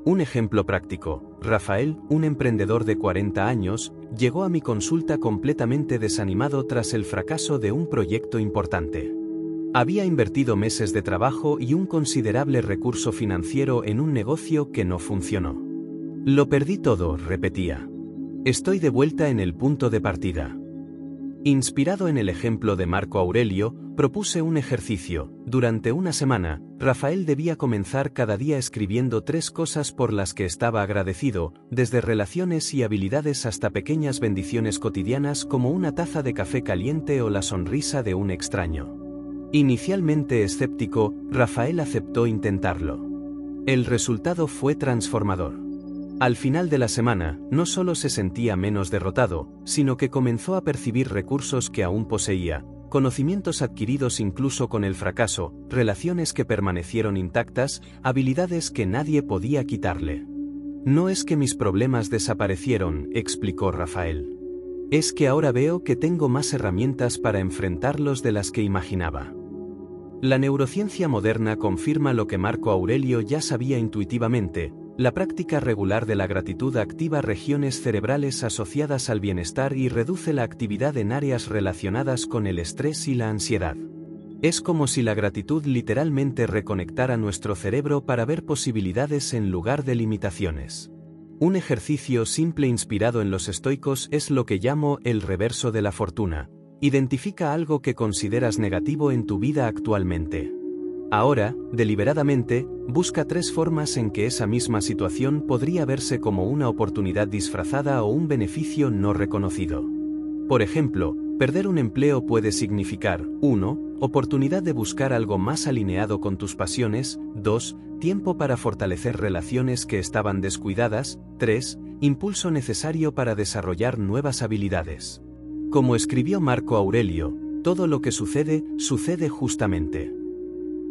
Un ejemplo práctico: Rafael, un emprendedor de 40 años, llegó a mi consulta completamente desanimado tras el fracaso de un proyecto importante. Había invertido meses de trabajo y un considerable recurso financiero en un negocio que no funcionó. Lo perdí todo, repetía. Estoy de vuelta en el punto de partida. Inspirado en el ejemplo de Marco Aurelio, propuse un ejercicio. Durante una semana, Rafael debía comenzar cada día escribiendo 3 cosas por las que estaba agradecido, desde relaciones y habilidades hasta pequeñas bendiciones cotidianas como una taza de café caliente o la sonrisa de un extraño. Inicialmente escéptico, Rafael aceptó intentarlo. El resultado fue transformador. Al final de la semana, no solo se sentía menos derrotado, sino que comenzó a percibir recursos que aún poseía, conocimientos adquiridos incluso con el fracaso, relaciones que permanecieron intactas, habilidades que nadie podía quitarle. No es que mis problemas desaparecieron, explicó Rafael. Es que ahora veo que tengo más herramientas para enfrentarlos de las que imaginaba. La neurociencia moderna confirma lo que Marco Aurelio ya sabía intuitivamente. La práctica regular de la gratitud activa regiones cerebrales asociadas al bienestar y reduce la actividad en áreas relacionadas con el estrés y la ansiedad. Es como si la gratitud literalmente reconectara nuestro cerebro para ver posibilidades en lugar de limitaciones. Un ejercicio simple inspirado en los estoicos es lo que llamo el reverso de la fortuna. Identifica algo que consideras negativo en tu vida actualmente. Ahora, deliberadamente, busca 3 formas en que esa misma situación podría verse como una oportunidad disfrazada o un beneficio no reconocido. Por ejemplo, perder un empleo puede significar: 1. Oportunidad de buscar algo más alineado con tus pasiones; 2. Tiempo para fortalecer relaciones que estaban descuidadas; 3. Impulso necesario para desarrollar nuevas habilidades. Como escribió Marco Aurelio, todo lo que sucede, sucede justamente.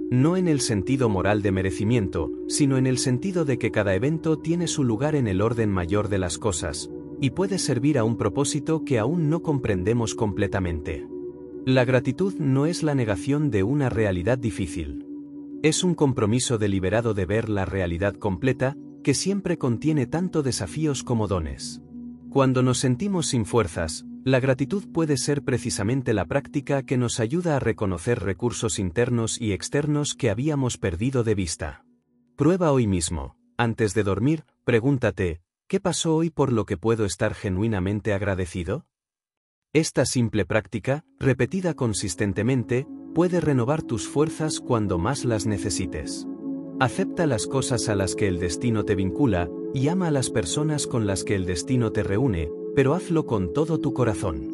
No en el sentido moral de merecimiento, sino en el sentido de que cada evento tiene su lugar en el orden mayor de las cosas, y puede servir a un propósito que aún no comprendemos completamente. La gratitud no es la negación de una realidad difícil. Es un compromiso deliberado de ver la realidad completa, que siempre contiene tanto desafíos como dones. Cuando nos sentimos sin fuerzas, la gratitud puede ser precisamente la práctica que nos ayuda a reconocer recursos internos y externos que habíamos perdido de vista. Prueba hoy mismo. Antes de dormir, pregúntate: ¿qué pasó hoy por lo que puedo estar genuinamente agradecido? Esta simple práctica, repetida consistentemente, puede renovar tus fuerzas cuando más las necesites. Acepta las cosas a las que el destino te vincula, y ama a las personas con las que el destino te reúne, pero hazlo con todo tu corazón.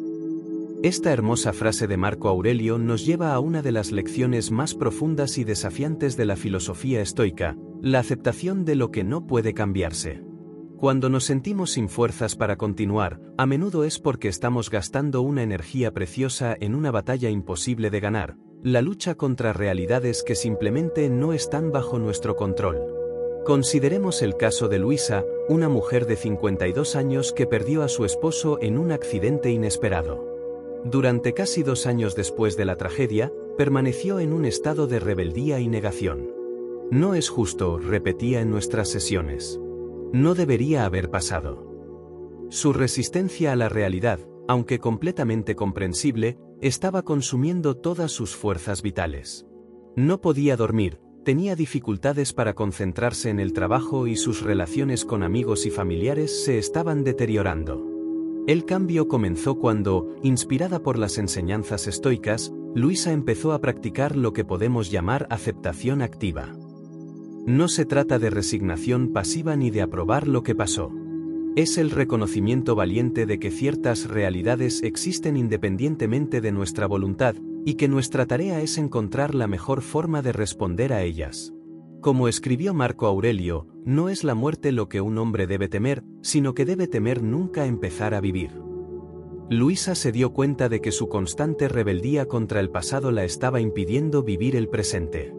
Esta hermosa frase de Marco Aurelio nos lleva a una de las lecciones más profundas y desafiantes de la filosofía estoica: la aceptación de lo que no puede cambiarse. Cuando nos sentimos sin fuerzas para continuar, a menudo es porque estamos gastando una energía preciosa en una batalla imposible de ganar, la lucha contra realidades que simplemente no están bajo nuestro control. Consideremos el caso de Luisa, una mujer de 52 años que perdió a su esposo en un accidente inesperado. Durante casi 2 años después de la tragedia, permaneció en un estado de rebeldía y negación. No es justo, repetía en nuestras sesiones. No debería haber pasado. Su resistencia a la realidad, aunque completamente comprensible, estaba consumiendo todas sus fuerzas vitales. No podía dormir, tenía dificultades para concentrarse en el trabajo y sus relaciones con amigos y familiares se estaban deteriorando. El cambio comenzó cuando, inspirada por las enseñanzas estoicas, Luisa empezó a practicar lo que podemos llamar aceptación activa. No se trata de resignación pasiva ni de aprobar lo que pasó. Es el reconocimiento valiente de que ciertas realidades existen independientemente de nuestra voluntad, y que nuestra tarea es encontrar la mejor forma de responder a ellas. Como escribió Marco Aurelio, no es la muerte lo que un hombre debe temer, sino que debe temer nunca empezar a vivir. Luisa se dio cuenta de que su constante rebeldía contra el pasado la estaba impidiendo vivir el presente.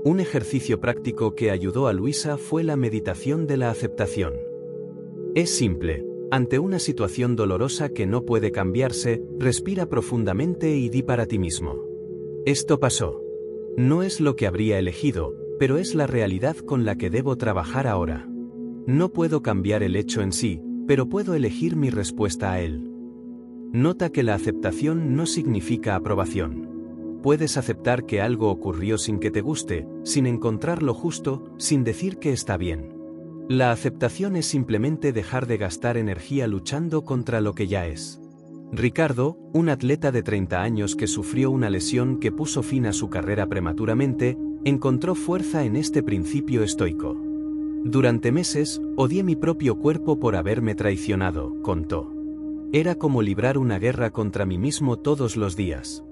Un ejercicio práctico que ayudó a Luisa fue la meditación de la aceptación. Es simple. Ante una situación dolorosa que no puede cambiarse, respira profundamente y di para ti mismo: esto pasó. No es lo que habría elegido, pero es la realidad con la que debo trabajar ahora. No puedo cambiar el hecho en sí, pero puedo elegir mi respuesta a él. Nota que la aceptación no significa aprobación. Puedes aceptar que algo ocurrió sin que te guste, sin encontrar lo justo, sin decir que está bien. La aceptación es simplemente dejar de gastar energía luchando contra lo que ya es. Ricardo, un atleta de 30 años que sufrió una lesión que puso fin a su carrera prematuramente, encontró fuerza en este principio estoico. Durante meses, odié mi propio cuerpo por haberme traicionado, contó. Era como librar una guerra contra mí mismo todos los días.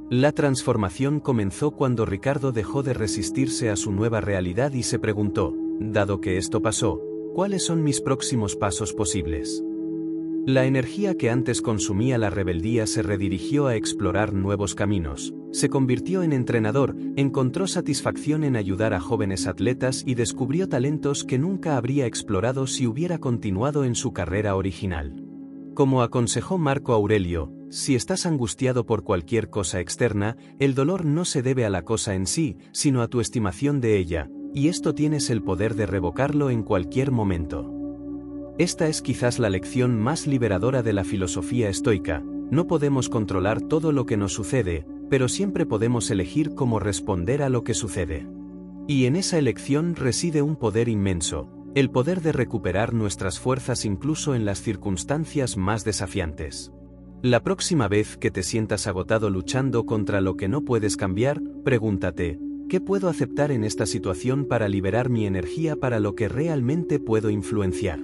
La transformación comenzó cuando Ricardo dejó de resistirse a su nueva realidad y se preguntó: dado que esto pasó, ¿cuáles son mis próximos pasos posibles? La energía que antes consumía la rebeldía se redirigió a explorar nuevos caminos, se convirtió en entrenador, encontró satisfacción en ayudar a jóvenes atletas y descubrió talentos que nunca habría explorado si hubiera continuado en su carrera original. Como aconsejó Marco Aurelio, si estás angustiado por cualquier cosa externa, el dolor no se debe a la cosa en sí, sino a tu estimación de ella, y esto tienes el poder de revocarlo en cualquier momento. Esta es quizás la lección más liberadora de la filosofía estoica: no podemos controlar todo lo que nos sucede, pero siempre podemos elegir cómo responder a lo que sucede. Y en esa elección reside un poder inmenso, el poder de recuperar nuestras fuerzas incluso en las circunstancias más desafiantes. La próxima vez que te sientas agotado luchando contra lo que no puedes cambiar, pregúntate: ¿qué puedo aceptar en esta situación para liberar mi energía para lo que realmente puedo influenciar?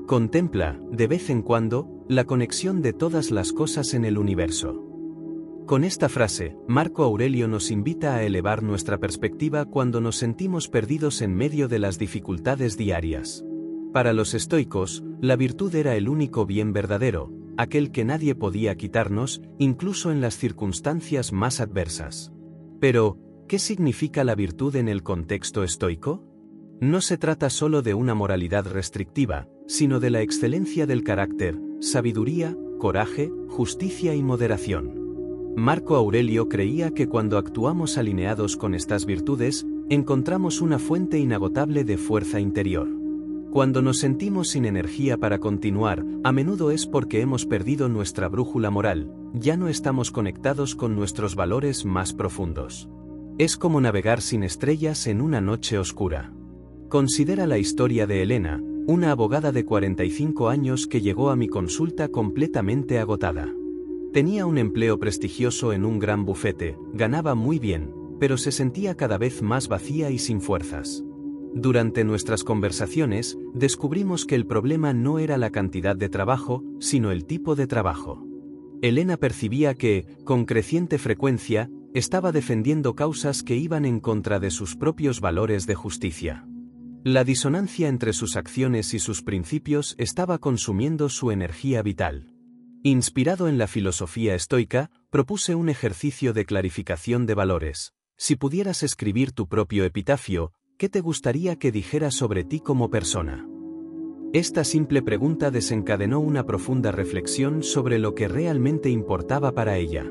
Contempla, de vez en cuando, la conexión de todas las cosas en el universo. Con esta frase, Marco Aurelio nos invita a elevar nuestra perspectiva cuando nos sentimos perdidos en medio de las dificultades diarias. Para los estoicos, la virtud era el único bien verdadero, aquel que nadie podía quitarnos, incluso en las circunstancias más adversas. Pero, ¿qué significa la virtud en el contexto estoico? No se trata solo de una moralidad restrictiva, sino de la excelencia del carácter, sabiduría, coraje, justicia y moderación. Marco Aurelio creía que cuando actuamos alineados con estas virtudes, encontramos una fuente inagotable de fuerza interior. Cuando nos sentimos sin energía para continuar, a menudo es porque hemos perdido nuestra brújula moral, ya no estamos conectados con nuestros valores más profundos. Es como navegar sin estrellas en una noche oscura. Considera la historia de Elena, una abogada de 45 años que llegó a mi consulta completamente agotada. Tenía un empleo prestigioso en un gran bufete, ganaba muy bien, pero se sentía cada vez más vacía y sin fuerzas. Durante nuestras conversaciones, descubrimos que el problema no era la cantidad de trabajo, sino el tipo de trabajo. Elena percibía que, con creciente frecuencia, estaba defendiendo causas que iban en contra de sus propios valores de justicia. La disonancia entre sus acciones y sus principios estaba consumiendo su energía vital. Inspirado en la filosofía estoica, propuse un ejercicio de clarificación de valores. Si pudieras escribir tu propio epitafio, ¿qué te gustaría que dijera sobre ti como persona? Esta simple pregunta desencadenó una profunda reflexión sobre lo que realmente importaba para ella.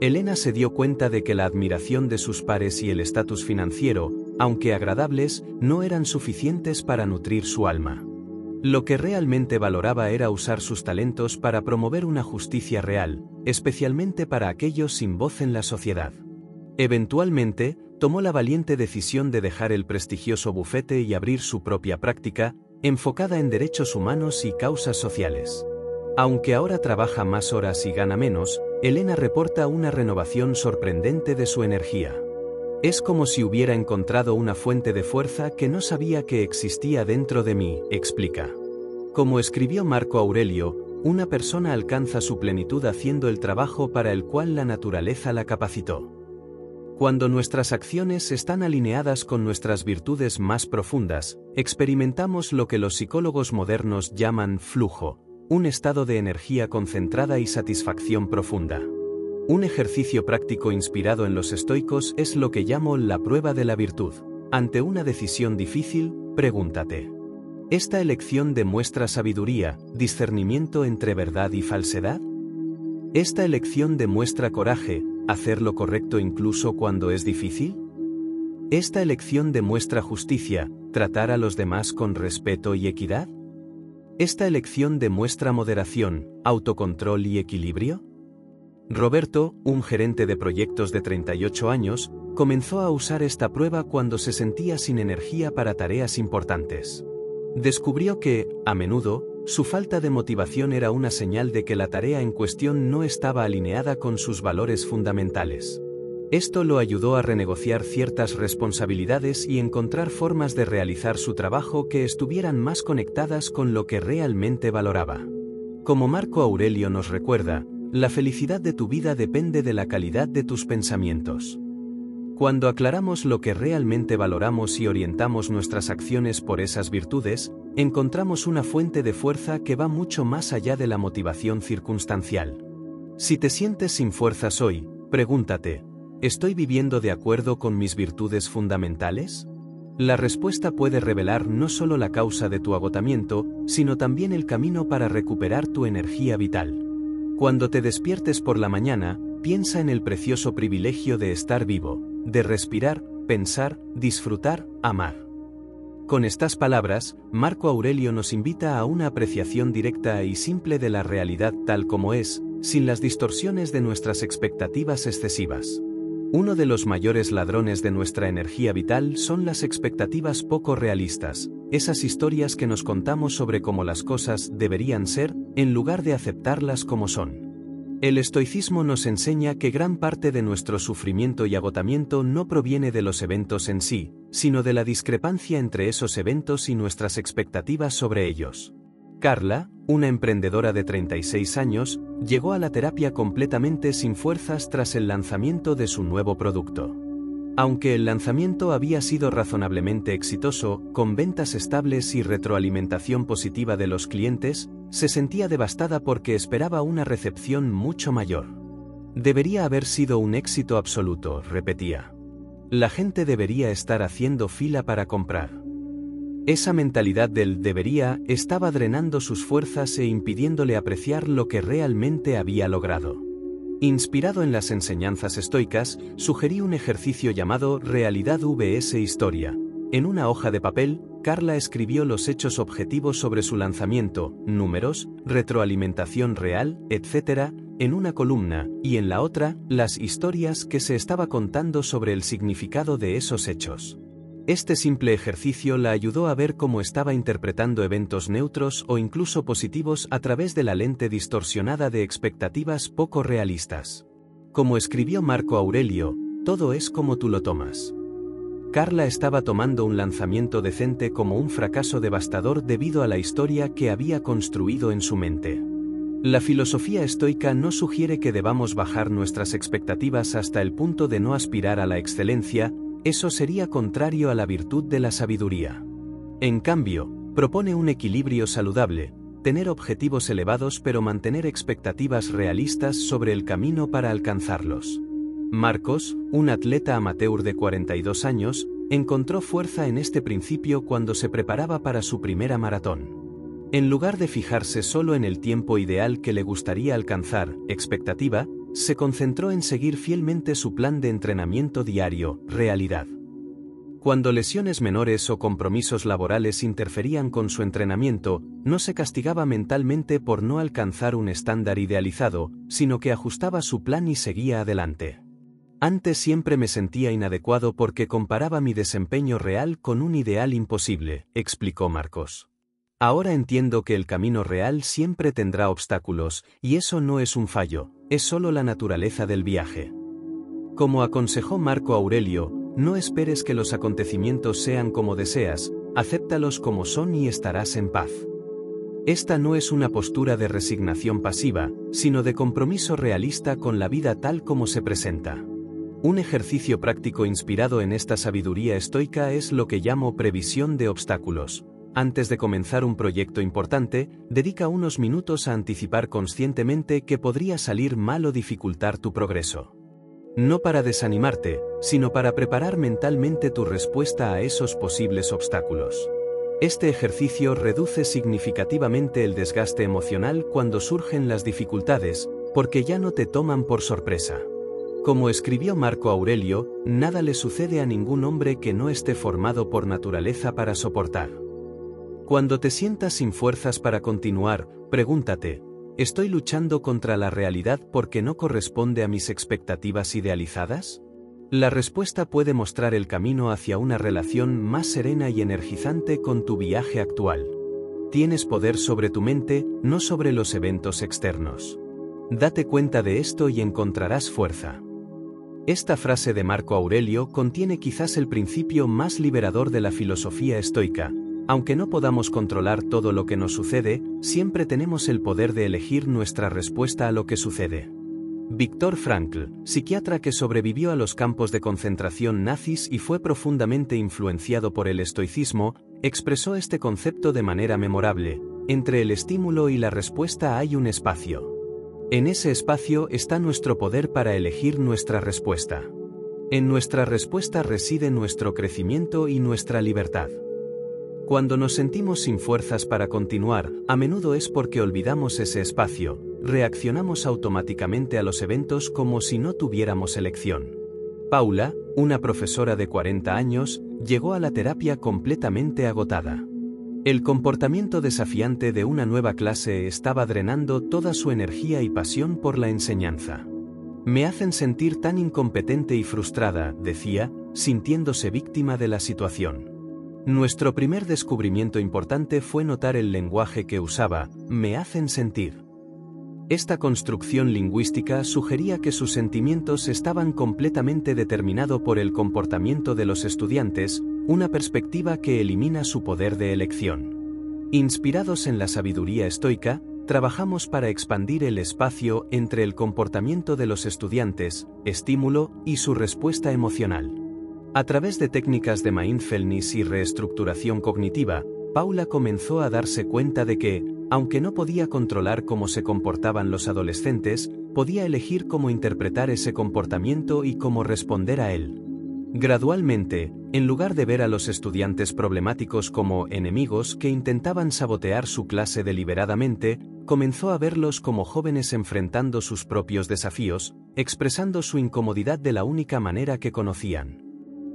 Elena se dio cuenta de que la admiración de sus pares y el estatus financiero, aunque agradables, no eran suficientes para nutrir su alma. Lo que realmente valoraba era usar sus talentos para promover una justicia real, especialmente para aquellos sin voz en la sociedad. Eventualmente, tomó la valiente decisión de dejar el prestigioso bufete y abrir su propia práctica, enfocada en derechos humanos y causas sociales. Aunque ahora trabaja más horas y gana menos, Elena reporta una renovación sorprendente de su energía. Es como si hubiera encontrado una fuente de fuerza que no sabía que existía dentro de mí, explica. Como escribió Marco Aurelio, una persona alcanza su plenitud haciendo el trabajo para el cual la naturaleza la capacitó. Cuando nuestras acciones están alineadas con nuestras virtudes más profundas, experimentamos lo que los psicólogos modernos llaman flujo, un estado de energía concentrada y satisfacción profunda. Un ejercicio práctico inspirado en los estoicos es lo que llamo la prueba de la virtud. Ante una decisión difícil, pregúntate: ¿esta elección demuestra sabiduría, discernimiento entre verdad y falsedad? ¿Esta elección demuestra coraje, hacer lo correcto incluso cuando es difícil? ¿Esta elección demuestra justicia, tratar a los demás con respeto y equidad? ¿Esta elección demuestra moderación, autocontrol y equilibrio? Roberto, un gerente de proyectos de 38 años, comenzó a usar esta prueba cuando se sentía sin energía para tareas importantes. Descubrió que, a menudo, su falta de motivación era una señal de que la tarea en cuestión no estaba alineada con sus valores fundamentales. Esto lo ayudó a renegociar ciertas responsabilidades y encontrar formas de realizar su trabajo que estuvieran más conectadas con lo que realmente valoraba. Como Marco Aurelio nos recuerda, la felicidad de tu vida depende de la calidad de tus pensamientos. Cuando aclaramos lo que realmente valoramos y orientamos nuestras acciones por esas virtudes, encontramos una fuente de fuerza que va mucho más allá de la motivación circunstancial. Si te sientes sin fuerzas hoy, pregúntate: ¿estoy viviendo de acuerdo con mis virtudes fundamentales? La respuesta puede revelar no solo la causa de tu agotamiento, sino también el camino para recuperar tu energía vital. Cuando te despiertes por la mañana, piensa en el precioso privilegio de estar vivo, de respirar, pensar, disfrutar, amar. Con estas palabras, Marco Aurelio nos invita a una apreciación directa y simple de la realidad tal como es, sin las distorsiones de nuestras expectativas excesivas. Uno de los mayores ladrones de nuestra energía vital son las expectativas poco realistas, esas historias que nos contamos sobre cómo las cosas deberían ser, en lugar de aceptarlas como son. El estoicismo nos enseña que gran parte de nuestro sufrimiento y agotamiento no proviene de los eventos en sí, sino de la discrepancia entre esos eventos y nuestras expectativas sobre ellos. Carla, una emprendedora de 36 años, llegó a la terapia completamente sin fuerzas tras el lanzamiento de su nuevo producto. Aunque el lanzamiento había sido razonablemente exitoso, con ventas estables y retroalimentación positiva de los clientes, se sentía devastada porque esperaba una recepción mucho mayor. Debería haber sido un éxito absoluto, repetía. La gente debería estar haciendo fila para comprar. Esa mentalidad del debería estaba drenando sus fuerzas e impidiéndole apreciar lo que realmente había logrado. Inspirado en las enseñanzas estoicas, sugerí un ejercicio llamado Realidad vs Historia. En una hoja de papel, Carla escribió los hechos objetivos sobre su lanzamiento, números, retroalimentación real, etc., en una columna, y en la otra, las historias que se estaba contando sobre el significado de esos hechos. Este simple ejercicio la ayudó a ver cómo estaba interpretando eventos neutros o incluso positivos a través de la lente distorsionada de expectativas poco realistas. Como escribió Marco Aurelio, todo es como tú lo tomas. Carla estaba tomando un lanzamiento decente como un fracaso devastador debido a la historia que había construido en su mente. La filosofía estoica no sugiere que debamos bajar nuestras expectativas hasta el punto de no aspirar a la excelencia. Eso sería contrario a la virtud de la sabiduría. En cambio, propone un equilibrio saludable, tener objetivos elevados pero mantener expectativas realistas sobre el camino para alcanzarlos. Marcos, un atleta amateur de 42 años, encontró fuerza en este principio cuando se preparaba para su primera maratón. En lugar de fijarse solo en el tiempo ideal que le gustaría alcanzar, expectativa, se concentró en seguir fielmente su plan de entrenamiento diario, realidad. Cuando lesiones menores o compromisos laborales interferían con su entrenamiento, no se castigaba mentalmente por no alcanzar un estándar idealizado, sino que ajustaba su plan y seguía adelante. Antes siempre me sentía inadecuado porque comparaba mi desempeño real con un ideal imposible, explicó Marcos. Ahora entiendo que el camino real siempre tendrá obstáculos, y eso no es un fallo, es solo la naturaleza del viaje. Como aconsejó Marco Aurelio, no esperes que los acontecimientos sean como deseas, acéptalos como son y estarás en paz. Esta no es una postura de resignación pasiva, sino de compromiso realista con la vida tal como se presenta. Un ejercicio práctico inspirado en esta sabiduría estoica es lo que llamo previsión de obstáculos. Antes de comenzar un proyecto importante, dedica unos minutos a anticipar conscientemente que podría salir mal o dificultar tu progreso. No para desanimarte, sino para preparar mentalmente tu respuesta a esos posibles obstáculos. Este ejercicio reduce significativamente el desgaste emocional cuando surgen las dificultades, porque ya no te toman por sorpresa. Como escribió Marco Aurelio, nada le sucede a ningún hombre que no esté formado por naturaleza para soportar. Cuando te sientas sin fuerzas para continuar, pregúntate, ¿estoy luchando contra la realidad porque no corresponde a mis expectativas idealizadas? La respuesta puede mostrar el camino hacia una relación más serena y energizante con tu viaje actual. Tienes poder sobre tu mente, no sobre los eventos externos. Date cuenta de esto y encontrarás fuerza. Esta frase de Marco Aurelio contiene quizás el principio más liberador de la filosofía estoica. Aunque no podamos controlar todo lo que nos sucede, siempre tenemos el poder de elegir nuestra respuesta a lo que sucede. Viktor Frankl, psiquiatra que sobrevivió a los campos de concentración nazis y fue profundamente influenciado por el estoicismo, expresó este concepto de manera memorable: entre el estímulo y la respuesta hay un espacio. En ese espacio está nuestro poder para elegir nuestra respuesta. En nuestra respuesta reside nuestro crecimiento y nuestra libertad. Cuando nos sentimos sin fuerzas para continuar, a menudo es porque olvidamos ese espacio, reaccionamos automáticamente a los eventos como si no tuviéramos elección. Paula, una profesora de 40 años, llegó a la terapia completamente agotada. El comportamiento desafiante de una nueva clase estaba drenando toda su energía y pasión por la enseñanza. Me hacen sentir tan incompetente y frustrada, decía, sintiéndose víctima de la situación. Nuestro primer descubrimiento importante fue notar el lenguaje que usaba: me hacen sentir. Esta construcción lingüística sugería que sus sentimientos estaban completamente determinados por el comportamiento de los estudiantes, una perspectiva que elimina su poder de elección. Inspirados en la sabiduría estoica, trabajamos para expandir el espacio entre el comportamiento de los estudiantes, estímulo, y su respuesta emocional. A través de técnicas de mindfulness y reestructuración cognitiva, Paula comenzó a darse cuenta de que, aunque no podía controlar cómo se comportaban los adolescentes, podía elegir cómo interpretar ese comportamiento y cómo responder a él. Gradualmente, en lugar de ver a los estudiantes problemáticos como enemigos que intentaban sabotear su clase deliberadamente, comenzó a verlos como jóvenes enfrentando sus propios desafíos, expresando su incomodidad de la única manera que conocían.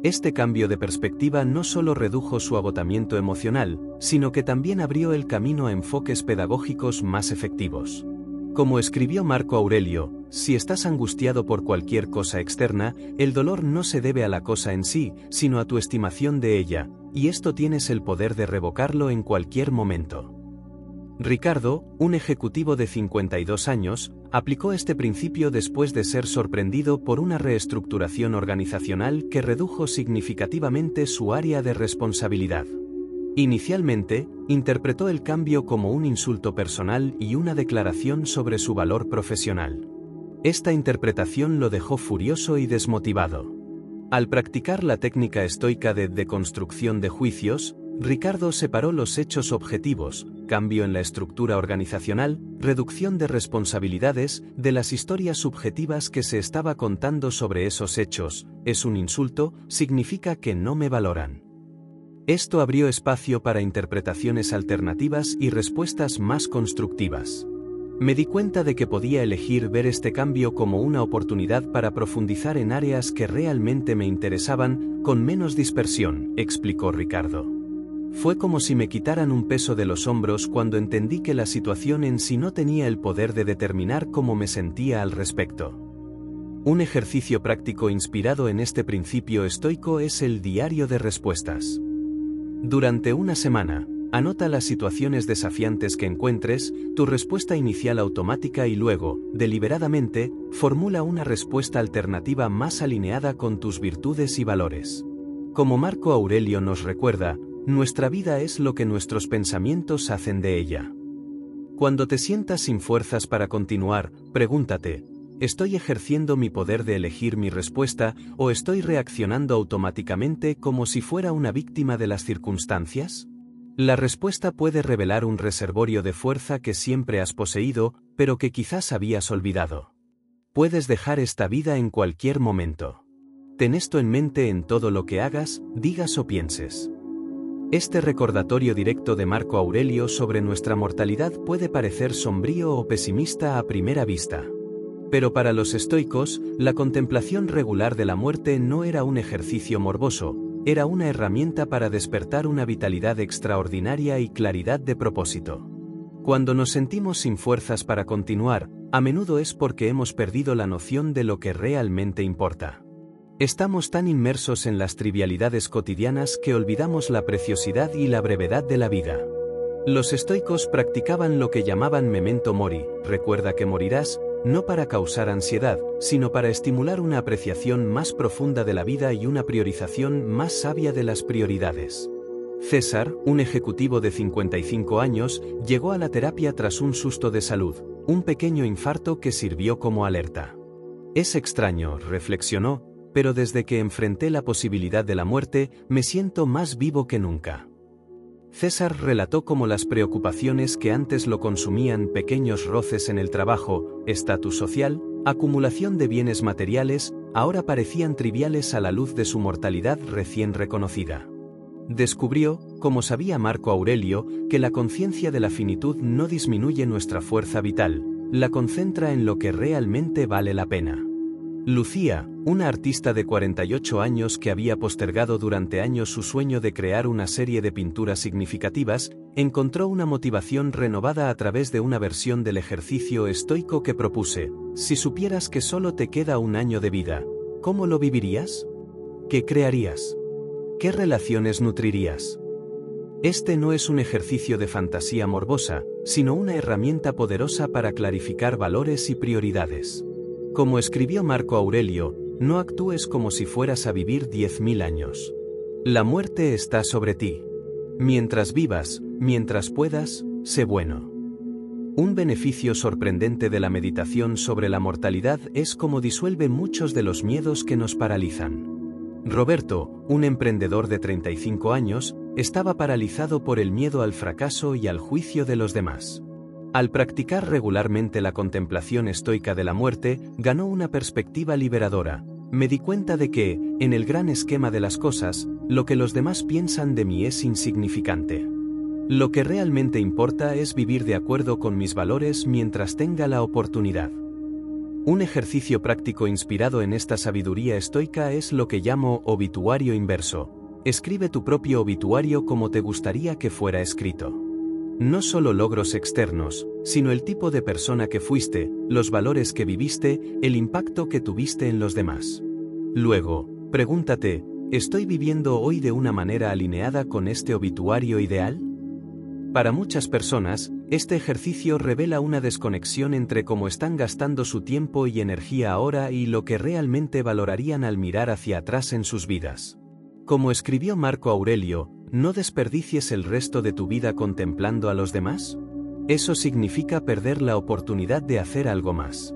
Este cambio de perspectiva no solo redujo su agotamiento emocional, sino que también abrió el camino a enfoques pedagógicos más efectivos. Como escribió Marco Aurelio, si estás angustiado por cualquier cosa externa, el dolor no se debe a la cosa en sí, sino a tu estimación de ella, y esto tienes el poder de revocarlo en cualquier momento. Ricardo, un ejecutivo de 52 años, aplicó este principio después de ser sorprendido por una reestructuración organizacional que redujo significativamente su área de responsabilidad. Inicialmente, interpretó el cambio como un insulto personal y una declaración sobre su valor profesional. Esta interpretación lo dejó furioso y desmotivado. Al practicar la técnica estoica de deconstrucción de juicios, Ricardo separó los hechos objetivos, cambio en la estructura organizacional, reducción de responsabilidades, de las historias subjetivas que se estaba contando sobre esos hechos. Es un insulto, significa que no me valoran. Esto abrió espacio para interpretaciones alternativas y respuestas más constructivas. Me di cuenta de que podía elegir ver este cambio como una oportunidad para profundizar en áreas que realmente me interesaban, con menos dispersión, explicó Ricardo. Fue como si me quitaran un peso de los hombros cuando entendí que la situación en sí no tenía el poder de determinar cómo me sentía al respecto. Un ejercicio práctico inspirado en este principio estoico es el diario de respuestas. Durante una semana, anota las situaciones desafiantes que encuentres, tu respuesta inicial automática y luego, deliberadamente, formula una respuesta alternativa más alineada con tus virtudes y valores. Como Marco Aurelio nos recuerda, nuestra vida es lo que nuestros pensamientos hacen de ella. Cuando te sientas sin fuerzas para continuar, pregúntate, ¿estoy ejerciendo mi poder de elegir mi respuesta o estoy reaccionando automáticamente como si fuera una víctima de las circunstancias? La respuesta puede revelar un reservorio de fuerza que siempre has poseído, pero que quizás habías olvidado. Puedes dejar esta vida en cualquier momento. Ten esto en mente en todo lo que hagas, digas o pienses. Este recordatorio directo de Marco Aurelio sobre nuestra mortalidad puede parecer sombrío o pesimista a primera vista. Pero para los estoicos, la contemplación regular de la muerte no era un ejercicio morboso, era una herramienta para despertar una vitalidad extraordinaria y claridad de propósito. Cuando nos sentimos sin fuerzas para continuar, a menudo es porque hemos perdido la noción de lo que realmente importa. Estamos tan inmersos en las trivialidades cotidianas que olvidamos la preciosidad y la brevedad de la vida. Los estoicos practicaban lo que llamaban memento mori, recuerda que morirás, no para causar ansiedad, sino para estimular una apreciación más profunda de la vida y una priorización más sabia de las prioridades. César, un ejecutivo de 55 años, llegó a la terapia tras un susto de salud, un pequeño infarto que sirvió como alerta. Es extraño, reflexionó, pero desde que enfrenté la posibilidad de la muerte, me siento más vivo que nunca. César relató cómo las preocupaciones que antes lo consumían, pequeños roces en el trabajo, estatus social, acumulación de bienes materiales, ahora parecían triviales a la luz de su mortalidad recién reconocida. Descubrió, como sabía Marco Aurelio, que la conciencia de la finitud no disminuye nuestra fuerza vital, la concentra en lo que realmente vale la pena. Lucía, una artista de 48 años que había postergado durante años su sueño de crear una serie de pinturas significativas, encontró una motivación renovada a través de una versión del ejercicio estoico que propuse. Si supieras que solo te queda un año de vida, ¿cómo lo vivirías? ¿Qué crearías? ¿Qué relaciones nutrirías? Este no es un ejercicio de fantasía morbosa, sino una herramienta poderosa para clarificar valores y prioridades. Como escribió Marco Aurelio, no actúes como si fueras a vivir 10.000 años. La muerte está sobre ti. Mientras vivas, mientras puedas, sé bueno. Un beneficio sorprendente de la meditación sobre la mortalidad es cómo disuelve muchos de los miedos que nos paralizan. Roberto, un emprendedor de 35 años, estaba paralizado por el miedo al fracaso y al juicio de los demás. Al practicar regularmente la contemplación estoica de la muerte, ganó una perspectiva liberadora. Me di cuenta de que, en el gran esquema de las cosas, lo que los demás piensan de mí es insignificante. Lo que realmente importa es vivir de acuerdo con mis valores mientras tenga la oportunidad. Un ejercicio práctico inspirado en esta sabiduría estoica es lo que llamo obituario inverso. Escribe tu propio obituario como te gustaría que fuera escrito. No solo logros externos, sino el tipo de persona que fuiste, los valores que viviste, el impacto que tuviste en los demás. Luego, pregúntate, ¿estoy viviendo hoy de una manera alineada con este obituario ideal? Para muchas personas, este ejercicio revela una desconexión entre cómo están gastando su tiempo y energía ahora y lo que realmente valorarían al mirar hacia atrás en sus vidas. Como escribió Marco Aurelio, ¿no desperdicies el resto de tu vida contemplando a los demás? Eso significa perder la oportunidad de hacer algo más.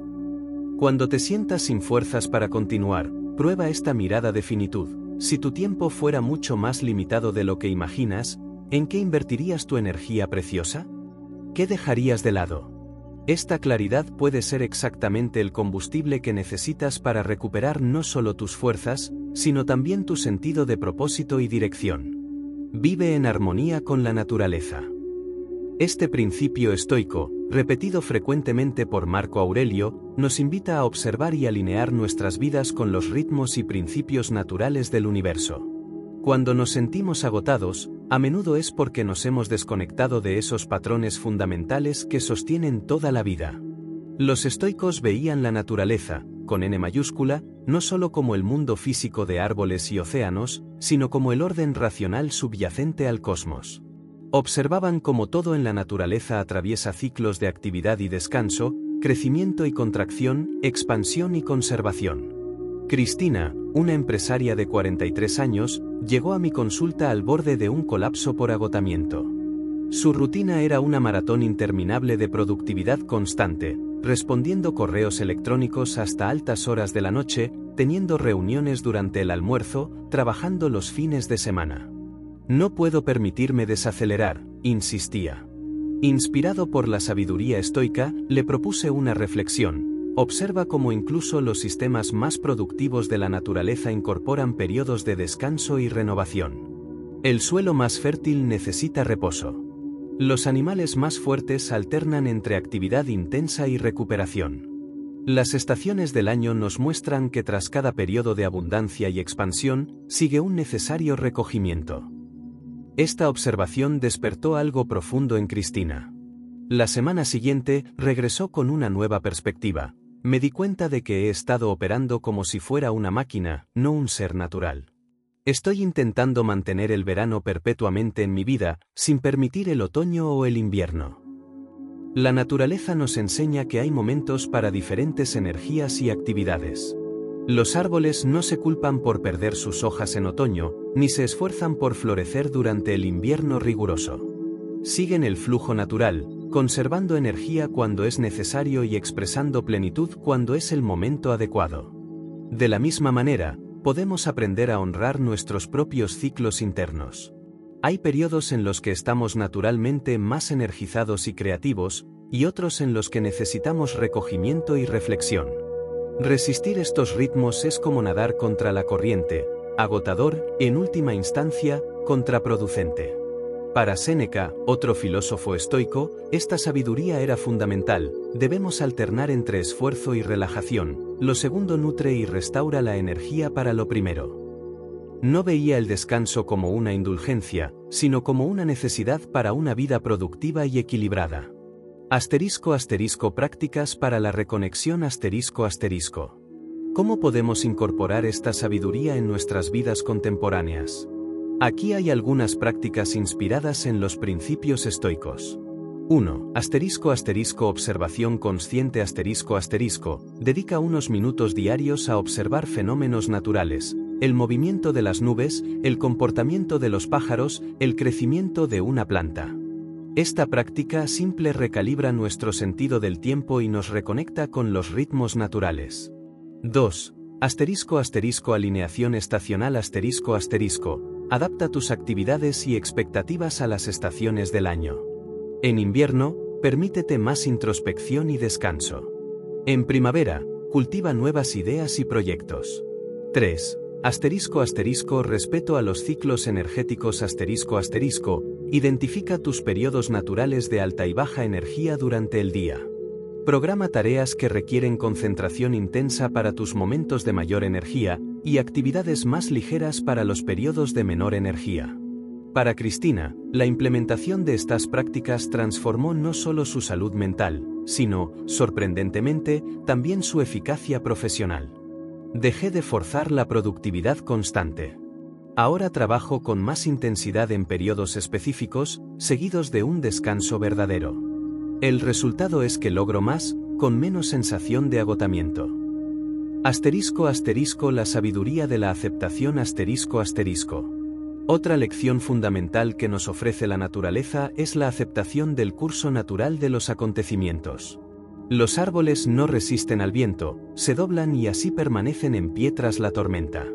Cuando te sientas sin fuerzas para continuar, prueba esta mirada de finitud. Si tu tiempo fuera mucho más limitado de lo que imaginas, ¿En qué invertirías tu energía preciosa? ¿Qué dejarías de lado? Esta claridad puede ser exactamente el combustible que necesitas para recuperar no solo tus fuerzas, sino también tu sentido de propósito y dirección. Vive en armonía con la naturaleza. Este principio estoico, repetido frecuentemente por Marco Aurelio, nos invita a observar y alinear nuestras vidas con los ritmos y principios naturales del universo. Cuando nos sentimos agotados, a menudo es porque nos hemos desconectado de esos patrones fundamentales que sostienen toda la vida. Los estoicos veían la naturaleza, con N mayúscula, no solo como el mundo físico de árboles y océanos, sino como el orden racional subyacente al cosmos. Observaban cómo todo en la naturaleza atraviesa ciclos de actividad y descanso, crecimiento y contracción, expansión y conservación. Cristina, una empresaria de 43 años, llegó a mi consulta al borde de un colapso por agotamiento. Su rutina era una maratón interminable de productividad constante, respondiendo correos electrónicos hasta altas horas de la noche, teniendo reuniones durante el almuerzo, trabajando los fines de semana. No puedo permitirme desacelerar, insistía. Inspirado por la sabiduría estoica, le propuse una reflexión. Observa cómo incluso los sistemas más productivos de la naturaleza incorporan periodos de descanso y renovación. El suelo más fértil necesita reposo. Los animales más fuertes alternan entre actividad intensa y recuperación. Las estaciones del año nos muestran que tras cada periodo de abundancia y expansión, sigue un necesario recogimiento. Esta observación despertó algo profundo en Cristina. La semana siguiente, regresó con una nueva perspectiva. Me di cuenta de que he estado operando como si fuera una máquina, no un ser natural. Estoy intentando mantener el verano perpetuamente en mi vida, sin permitir el otoño o el invierno. La naturaleza nos enseña que hay momentos para diferentes energías y actividades. Los árboles no se culpan por perder sus hojas en otoño, ni se esfuerzan por florecer durante el invierno riguroso. Siguen el flujo natural, conservando energía cuando es necesario y expresando plenitud cuando es el momento adecuado. De la misma manera, podemos aprender a honrar nuestros propios ciclos internos. Hay periodos en los que estamos naturalmente más energizados y creativos, y otros en los que necesitamos recogimiento y reflexión. Resistir estos ritmos es como nadar contra la corriente, agotador, en última instancia, contraproducente. Para Séneca, otro filósofo estoico, esta sabiduría era fundamental. Debemos alternar entre esfuerzo y relajación. Lo segundo nutre y restaura la energía para lo primero. No veía el descanso como una indulgencia, sino como una necesidad para una vida productiva y equilibrada. *** Prácticas para la reconexión ***. ¿Cómo podemos incorporar esta sabiduría en nuestras vidas contemporáneas? Aquí hay algunas prácticas inspiradas en los principios estoicos. 1. Observación consciente ***. Dedica unos minutos diarios a observar fenómenos naturales, el movimiento de las nubes, el comportamiento de los pájaros, el crecimiento de una planta. Esta práctica simple recalibra nuestro sentido del tiempo y nos reconecta con los ritmos naturales. 2. Alineación estacional ***. Adapta tus actividades y expectativas a las estaciones del año. En invierno, permítete más introspección y descanso. En primavera, cultiva nuevas ideas y proyectos. 3. Respeto a los ciclos energéticos ***. Identifica tus periodos naturales de alta y baja energía durante el día. Programa tareas que requieren concentración intensa para tus momentos de mayor energía, y actividades más ligeras para los periodos de menor energía. Para Cristina, la implementación de estas prácticas transformó no solo su salud mental, sino, sorprendentemente, también su eficacia profesional. Dejé de forzar la productividad constante. Ahora trabajo con más intensidad en periodos específicos, seguidos de un descanso verdadero. El resultado es que logro más, con menos sensación de agotamiento. La sabiduría de la aceptación ***. Otra lección fundamental que nos ofrece la naturaleza es la aceptación del curso natural de los acontecimientos. Los árboles no resisten al viento, se doblan y así permanecen en pie tras la tormenta.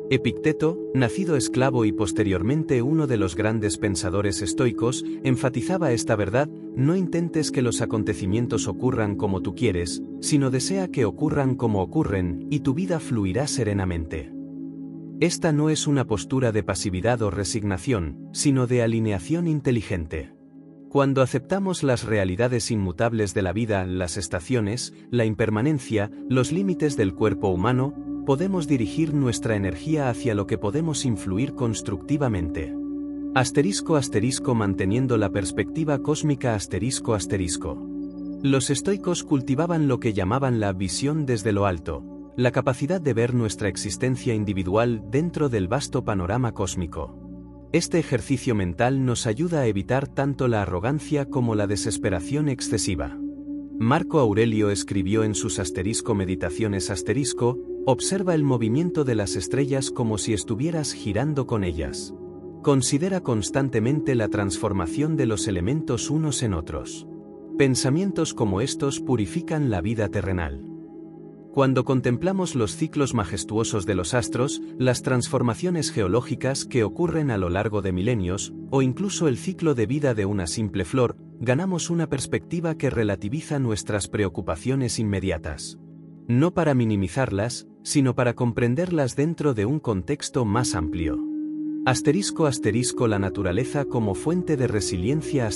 Epicteto, nacido esclavo y posteriormente uno de los grandes pensadores estoicos, enfatizaba esta verdad: no intentes que los acontecimientos ocurran como tú quieres, sino desea que ocurran como ocurren, y tu vida fluirá serenamente. Esta no es una postura de pasividad o resignación, sino de alineación inteligente. Cuando aceptamos las realidades inmutables de la vida, las estaciones, la impermanencia, los límites del cuerpo humano, podemos dirigir nuestra energía hacia lo que podemos influir constructivamente. Manteniendo la perspectiva cósmica. Los estoicos cultivaban lo que llamaban la visión desde lo alto, la capacidad de ver nuestra existencia individual dentro del vasto panorama cósmico. Este ejercicio mental nos ayuda a evitar tanto la arrogancia como la desesperación excesiva. Marco Aurelio escribió en sus Meditaciones: observa el movimiento de las estrellas como si estuvieras girando con ellas. Considera constantemente la transformación de los elementos unos en otros. Pensamientos como estos purifican la vida terrenal. Cuando contemplamos los ciclos majestuosos de los astros, las transformaciones geológicas que ocurren a lo largo de milenios, o incluso el ciclo de vida de una simple flor, ganamos una perspectiva que relativiza nuestras preocupaciones inmediatas. No para minimizarlas, sino para comprenderlas dentro de un contexto más amplio. La naturaleza como fuente de resiliencia.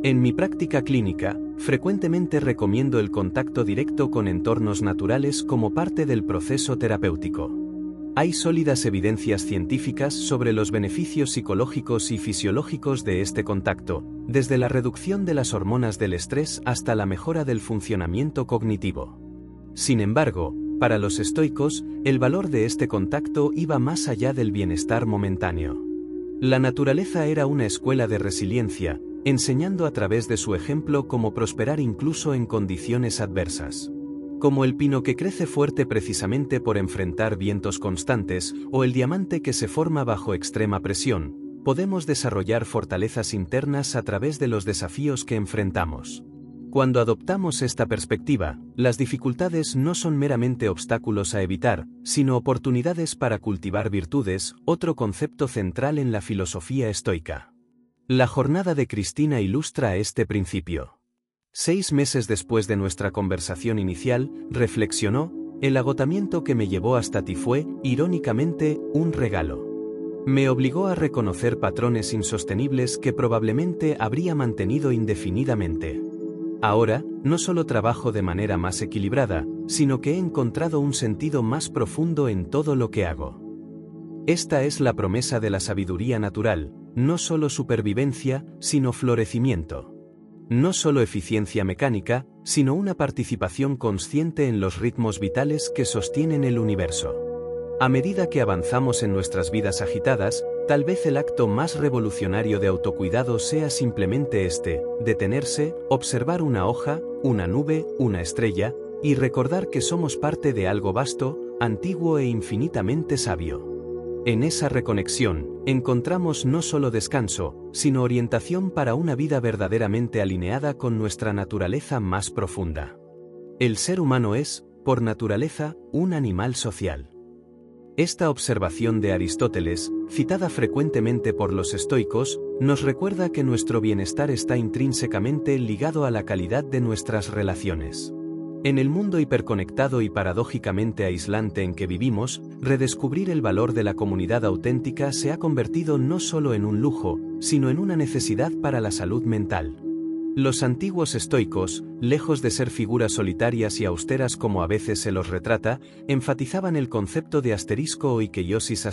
En mi práctica clínica, frecuentemente recomiendo el contacto directo con entornos naturales como parte del proceso terapéutico. Hay sólidas evidencias científicas sobre los beneficios psicológicos y fisiológicos de este contacto, desde la reducción de las hormonas del estrés hasta la mejora del funcionamiento cognitivo. Sin embargo, para los estoicos, el valor de este contacto iba más allá del bienestar momentáneo. La naturaleza era una escuela de resiliencia, enseñando a través de su ejemplo cómo prosperar incluso en condiciones adversas. Como el pino que crece fuerte precisamente por enfrentar vientos constantes, o el diamante que se forma bajo extrema presión, podemos desarrollar fortalezas internas a través de los desafíos que enfrentamos. Cuando adoptamos esta perspectiva, las dificultades no son meramente obstáculos a evitar, sino oportunidades para cultivar virtudes, otro concepto central en la filosofía estoica. La jornada de Cristina ilustra este principio. 6 meses después de nuestra conversación inicial, reflexionó: el agotamiento que me llevó hasta ti fue, irónicamente, un regalo. Me obligó a reconocer patrones insostenibles que probablemente habría mantenido indefinidamente. Ahora, no solo trabajo de manera más equilibrada, sino que he encontrado un sentido más profundo en todo lo que hago. Esta es la promesa de la sabiduría natural, no solo supervivencia, sino florecimiento. No solo eficiencia mecánica, sino una participación consciente en los ritmos vitales que sostienen el universo. A medida que avanzamos en nuestras vidas agitadas, tal vez el acto más revolucionario de autocuidado sea simplemente detenerse, observar una hoja, una nube, una estrella, y recordar que somos parte de algo vasto, antiguo e infinitamente sabio. En esa reconexión, encontramos no solo descanso, sino orientación para una vida verdaderamente alineada con nuestra naturaleza más profunda. El ser humano es, por naturaleza, un animal social. Esta observación de Aristóteles, citada frecuentemente por los estoicos, nos recuerda que nuestro bienestar está intrínsecamente ligado a la calidad de nuestras relaciones. En el mundo hiperconectado y paradójicamente aislante en que vivimos, redescubrir el valor de la comunidad auténtica se ha convertido no solo en un lujo, sino en una necesidad para la salud mental. Los antiguos estoicos, lejos de ser figuras solitarias y austeras como a veces se los retrata, enfatizaban el concepto de o ikeiosis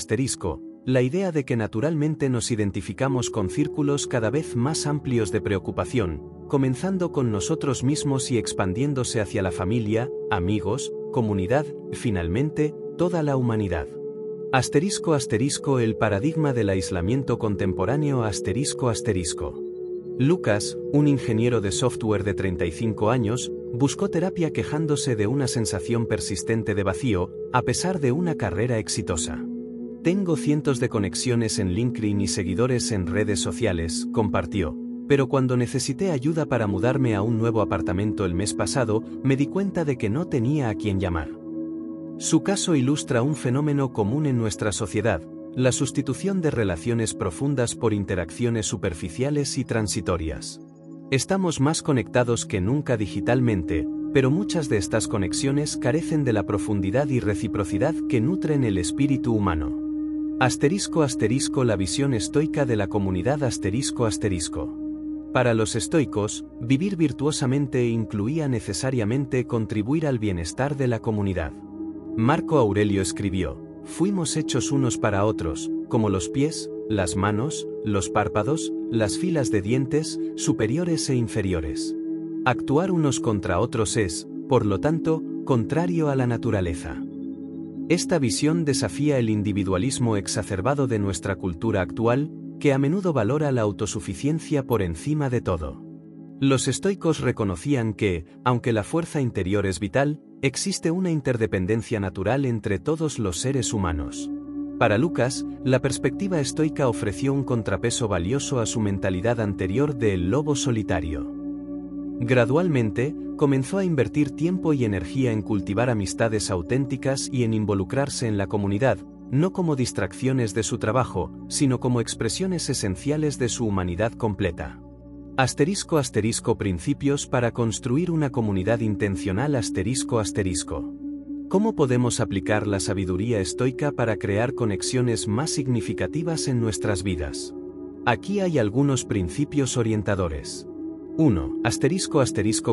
la idea de que naturalmente nos identificamos con círculos cada vez más amplios de preocupación, comenzando con nosotros mismos y expandiéndose hacia la familia, amigos, comunidad, finalmente, toda la humanidad. El paradigma del aislamiento contemporáneo. Lucas, un ingeniero de software de 35 años, buscó terapia quejándose de una sensación persistente de vacío, a pesar de una carrera exitosa. Tengo cientos de conexiones en LinkedIn y seguidores en redes sociales, compartió, pero cuando necesité ayuda para mudarme a un nuevo apartamento el mes pasado, me di cuenta de que no tenía a quién llamar. Su caso ilustra un fenómeno común en nuestra sociedad, la sustitución de relaciones profundas por interacciones superficiales y transitorias. Estamos más conectados que nunca digitalmente, pero muchas de estas conexiones carecen de la profundidad y reciprocidad que nutren el espíritu humano. La visión estoica de la comunidad Para los estoicos, vivir virtuosamente incluía necesariamente contribuir al bienestar de la comunidad. Marco Aurelio escribió: fuimos hechos unos para otros, como los pies, las manos, los párpados, las filas de dientes, superiores e inferiores. Actuar unos contra otros es, por lo tanto, contrario a la naturaleza. Esta visión desafía el individualismo exacerbado de nuestra cultura actual, que a menudo valora la autosuficiencia por encima de todo. Los estoicos reconocían que, aunque la fuerza interior es vital, existe una interdependencia natural entre todos los seres humanos. Para Lucas, la perspectiva estoica ofreció un contrapeso valioso a su mentalidad anterior de el lobo solitario. Gradualmente, comenzó a invertir tiempo y energía en cultivar amistades auténticas y en involucrarse en la comunidad, no como distracciones de su trabajo, sino como expresiones esenciales de su humanidad completa. Principios para construir una comunidad intencional. ¿Cómo podemos aplicar la sabiduría estoica para crear conexiones más significativas en nuestras vidas? Aquí hay algunos principios orientadores. 1.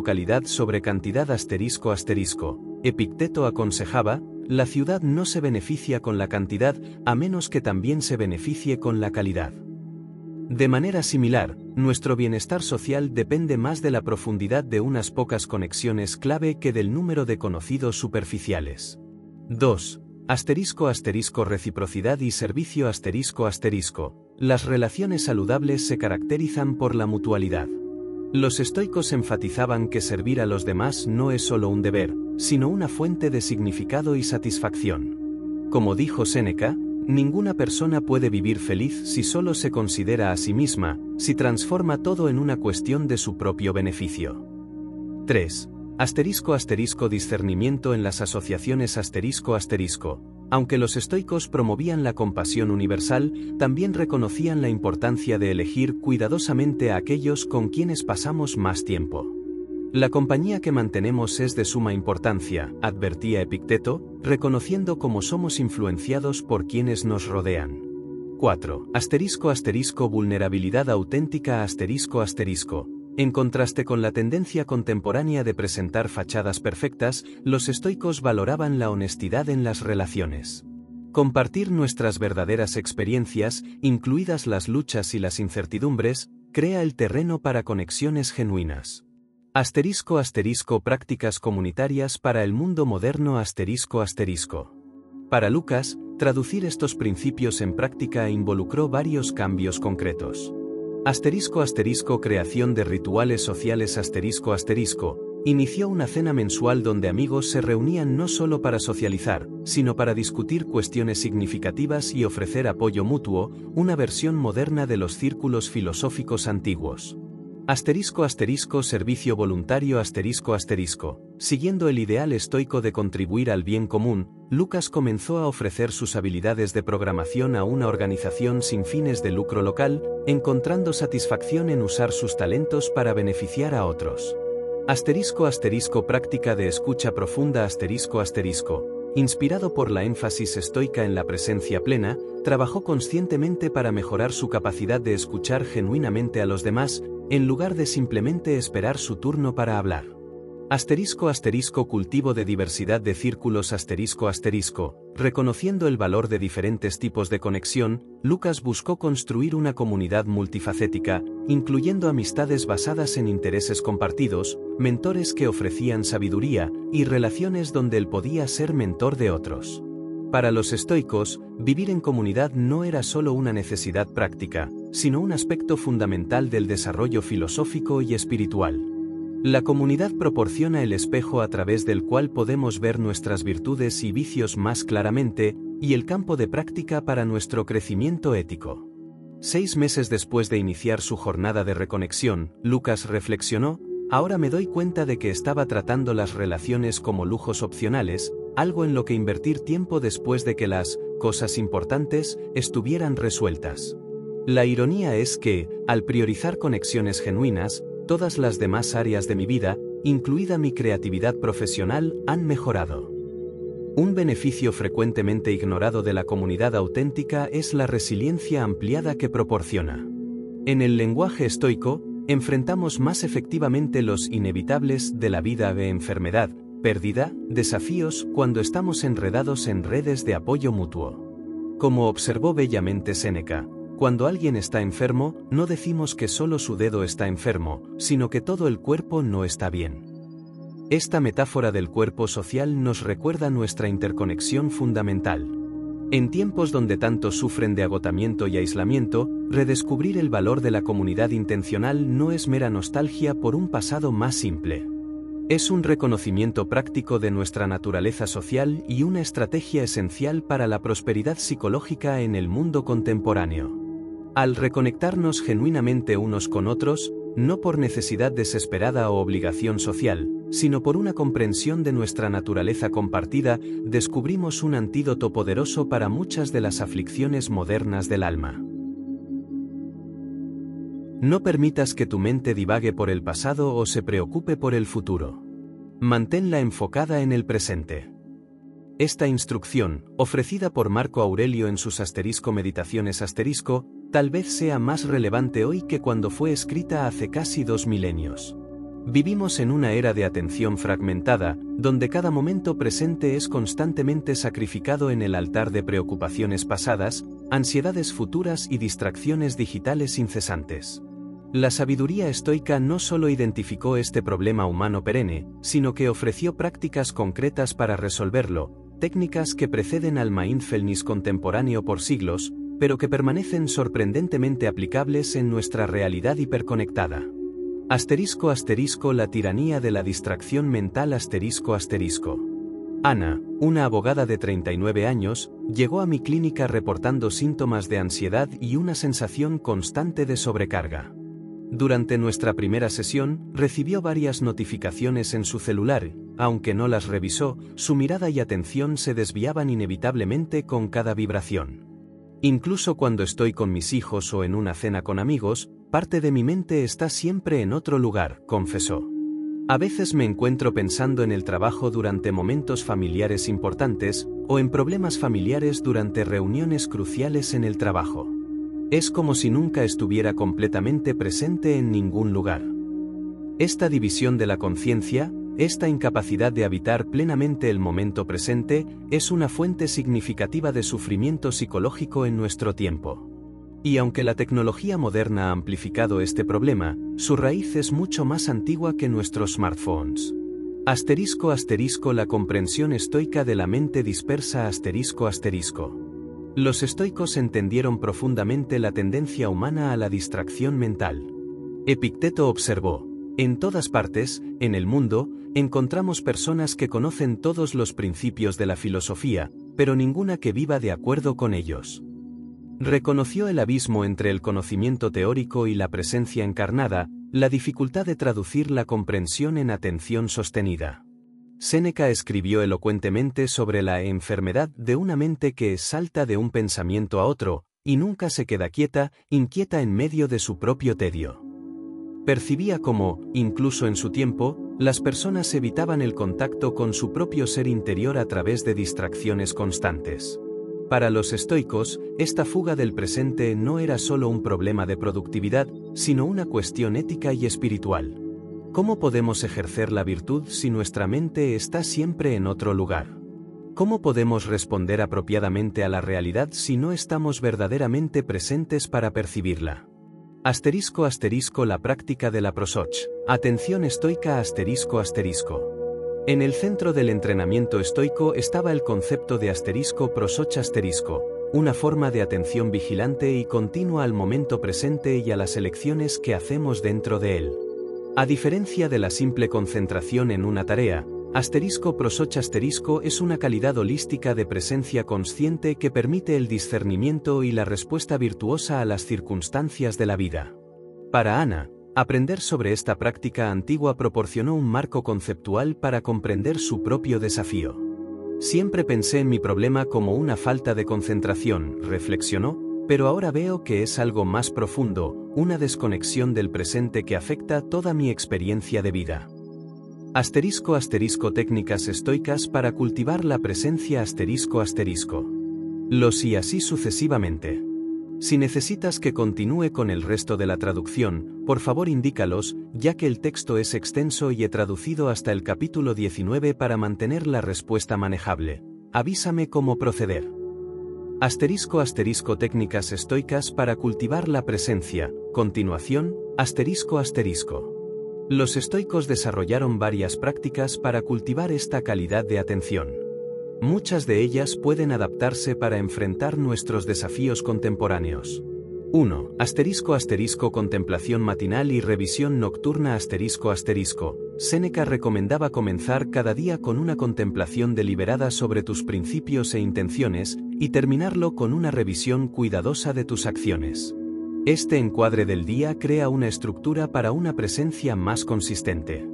Calidad sobre cantidad. Epicteto aconsejaba: la ciudad no se beneficia con la cantidad, a menos que también se beneficie con la calidad. De manera similar, nuestro bienestar social depende más de la profundidad de unas pocas conexiones clave que del número de conocidos superficiales. 2. Reciprocidad y servicio. Las relaciones saludables se caracterizan por la mutualidad. Los estoicos enfatizaban que servir a los demás no es solo un deber, sino una fuente de significado y satisfacción. Como dijo Séneca, ninguna persona puede vivir feliz si solo se considera a sí misma, si transforma todo en una cuestión de su propio beneficio. 3. Discernimiento en las asociaciones. Aunque los estoicos promovían la compasión universal, también reconocían la importancia de elegir cuidadosamente a aquellos con quienes pasamos más tiempo. La compañía que mantenemos es de suma importancia, advertía Epicteto, reconociendo cómo somos influenciados por quienes nos rodean. 4. Vulnerabilidad auténtica. En contraste con la tendencia contemporánea de presentar fachadas perfectas, los estoicos valoraban la honestidad en las relaciones. Compartir nuestras verdaderas experiencias, incluidas las luchas y las incertidumbres, crea el terreno para conexiones genuinas. Prácticas comunitarias para el mundo moderno. Para Lucas, traducir estos principios en práctica involucró varios cambios concretos. Creación de rituales sociales. Inició una cena mensual donde amigos se reunían no solo para socializar, sino para discutir cuestiones significativas y ofrecer apoyo mutuo, una versión moderna de los círculos filosóficos antiguos. Servicio voluntario. Siguiendo el ideal estoico de contribuir al bien común, Lucas comenzó a ofrecer sus habilidades de programación a una organización sin fines de lucro local, encontrando satisfacción en usar sus talentos para beneficiar a otros. Práctica de escucha profunda. Inspirado por la énfasis estoica en la presencia plena, trabajó conscientemente para mejorar su capacidad de escuchar genuinamente a los demás, en lugar de simplemente esperar su turno para hablar. Cultivo de diversidad de círculos. Reconociendo el valor de diferentes tipos de conexión, Lucas buscó construir una comunidad multifacética, incluyendo amistades basadas en intereses compartidos, mentores que ofrecían sabiduría, y relaciones donde él podía ser mentor de otros. Para los estoicos, vivir en comunidad no era solo una necesidad práctica, sino un aspecto fundamental del desarrollo filosófico y espiritual. La comunidad proporciona el espejo a través del cual podemos ver nuestras virtudes y vicios más claramente, y el campo de práctica para nuestro crecimiento ético. 6 meses después de iniciar su jornada de reconexión, Lucas reflexionó: ahora me doy cuenta de que estaba tratando las relaciones como lujos opcionales, algo en lo que invertir tiempo después de que las cosas importantes estuvieran resueltas. La ironía es que, al priorizar conexiones genuinas, todas las demás áreas de mi vida, incluida mi creatividad profesional, han mejorado. Un beneficio frecuentemente ignorado de la comunidad auténtica es la resiliencia ampliada que proporciona. En el lenguaje estoico, enfrentamos más efectivamente los inevitables de la vida de enfermedad, pérdida, desafíos cuando estamos enredados en redes de apoyo mutuo. Como observó bellamente Séneca, cuando alguien está enfermo, no decimos que solo su dedo está enfermo, sino que todo el cuerpo no está bien. Esta metáfora del cuerpo social nos recuerda nuestra interconexión fundamental. En tiempos donde tantos sufren de agotamiento y aislamiento, redescubrir el valor de la comunidad intencional no es mera nostalgia por un pasado más simple. Es un reconocimiento práctico de nuestra naturaleza social y una estrategia esencial para la prosperidad psicológica en el mundo contemporáneo. Al reconectarnos genuinamente unos con otros, no por necesidad desesperada o obligación social, sino por una comprensión de nuestra naturaleza compartida, descubrimos un antídoto poderoso para muchas de las aflicciones modernas del alma. No permitas que tu mente divague por el pasado o se preocupe por el futuro. Manténla enfocada en el presente. Esta instrucción, ofrecida por Marco Aurelio en sus Meditaciones tal vez sea más relevante hoy que cuando fue escrita hace casi 2 milenios. Vivimos en una era de atención fragmentada, donde cada momento presente es constantemente sacrificado en el altar de preocupaciones pasadas, ansiedades futuras y distracciones digitales incesantes. La sabiduría estoica no solo identificó este problema humano perenne, sino que ofreció prácticas concretas para resolverlo, técnicas que preceden al mindfulness contemporáneo por siglos, pero que permanecen sorprendentemente aplicables en nuestra realidad hiperconectada. La tiranía de la distracción mental. Ana, una abogada de 39 años, llegó a mi clínica reportando síntomas de ansiedad y una sensación constante de sobrecarga. Durante nuestra primera sesión, recibió varias notificaciones en su celular, aunque no las revisó, su mirada y atención se desviaban inevitablemente con cada vibración. Incluso cuando estoy con mis hijos o en una cena con amigos, parte de mi mente está siempre en otro lugar, confesó. A veces me encuentro pensando en el trabajo durante momentos familiares importantes, o en problemas familiares durante reuniones cruciales en el trabajo. Es como si nunca estuviera completamente presente en ningún lugar. Esta división de la conciencia, esta incapacidad de habitar plenamente el momento presente, es una fuente significativa de sufrimiento psicológico en nuestro tiempo. Y aunque la tecnología moderna ha amplificado este problema, su raíz es mucho más antigua que nuestros smartphones. La comprensión estoica de la mente dispersa. Los estoicos entendieron profundamente la tendencia humana a la distracción mental. Epicteto observó: en todas partes, en el mundo, encontramos personas que conocen todos los principios de la filosofía, pero ninguna que viva de acuerdo con ellos. Reconoció el abismo entre el conocimiento teórico y la presencia encarnada, la dificultad de traducir la comprensión en atención sostenida. Séneca escribió elocuentemente sobre la enfermedad de una mente que salta de un pensamiento a otro, y nunca se queda inquieta en medio de su propio tedio. Percibía cómo, incluso en su tiempo, las personas evitaban el contacto con su propio ser interior a través de distracciones constantes. Para los estoicos, esta fuga del presente no era solo un problema de productividad, sino una cuestión ética y espiritual. ¿Cómo podemos ejercer la virtud si nuestra mente está siempre en otro lugar? ¿Cómo podemos responder apropiadamente a la realidad si no estamos verdaderamente presentes para percibirla? La práctica de la prosoch. Atención estoica. En el centro del entrenamiento estoico estaba el concepto de prosoch una forma de atención vigilante y continua al momento presente y a las elecciones que hacemos dentro de él. A diferencia de la simple concentración en una tarea, prosoch es una calidad holística de presencia consciente que permite el discernimiento y la respuesta virtuosa a las circunstancias de la vida. Para Ana, aprender sobre esta práctica antigua proporcionó un marco conceptual para comprender su propio desafío. Siempre pensé en mi problema como una falta de concentración, reflexionó, pero ahora veo que es algo más profundo, una desconexión del presente que afecta toda mi experiencia de vida. *** Técnicas estoicas para cultivar la presencia ***. Los y así sucesivamente. Si necesitas que continúe con el resto de la traducción, por favor indícalos, ya que el texto es extenso y he traducido hasta el capítulo 19 para mantener la respuesta manejable. Avísame cómo proceder. *** Técnicas estoicas para cultivar la presencia. Continuación, ***. Los estoicos desarrollaron varias prácticas para cultivar esta calidad de atención. Muchas de ellas pueden adaptarse para enfrentar nuestros desafíos contemporáneos. 1. Contemplación matinal y revisión nocturna ***. Séneca recomendaba comenzar cada día con una contemplación deliberada sobre tus principios e intenciones, y terminarlo con una revisión cuidadosa de tus acciones. Este encuadre del día crea una estructura para una presencia más consistente.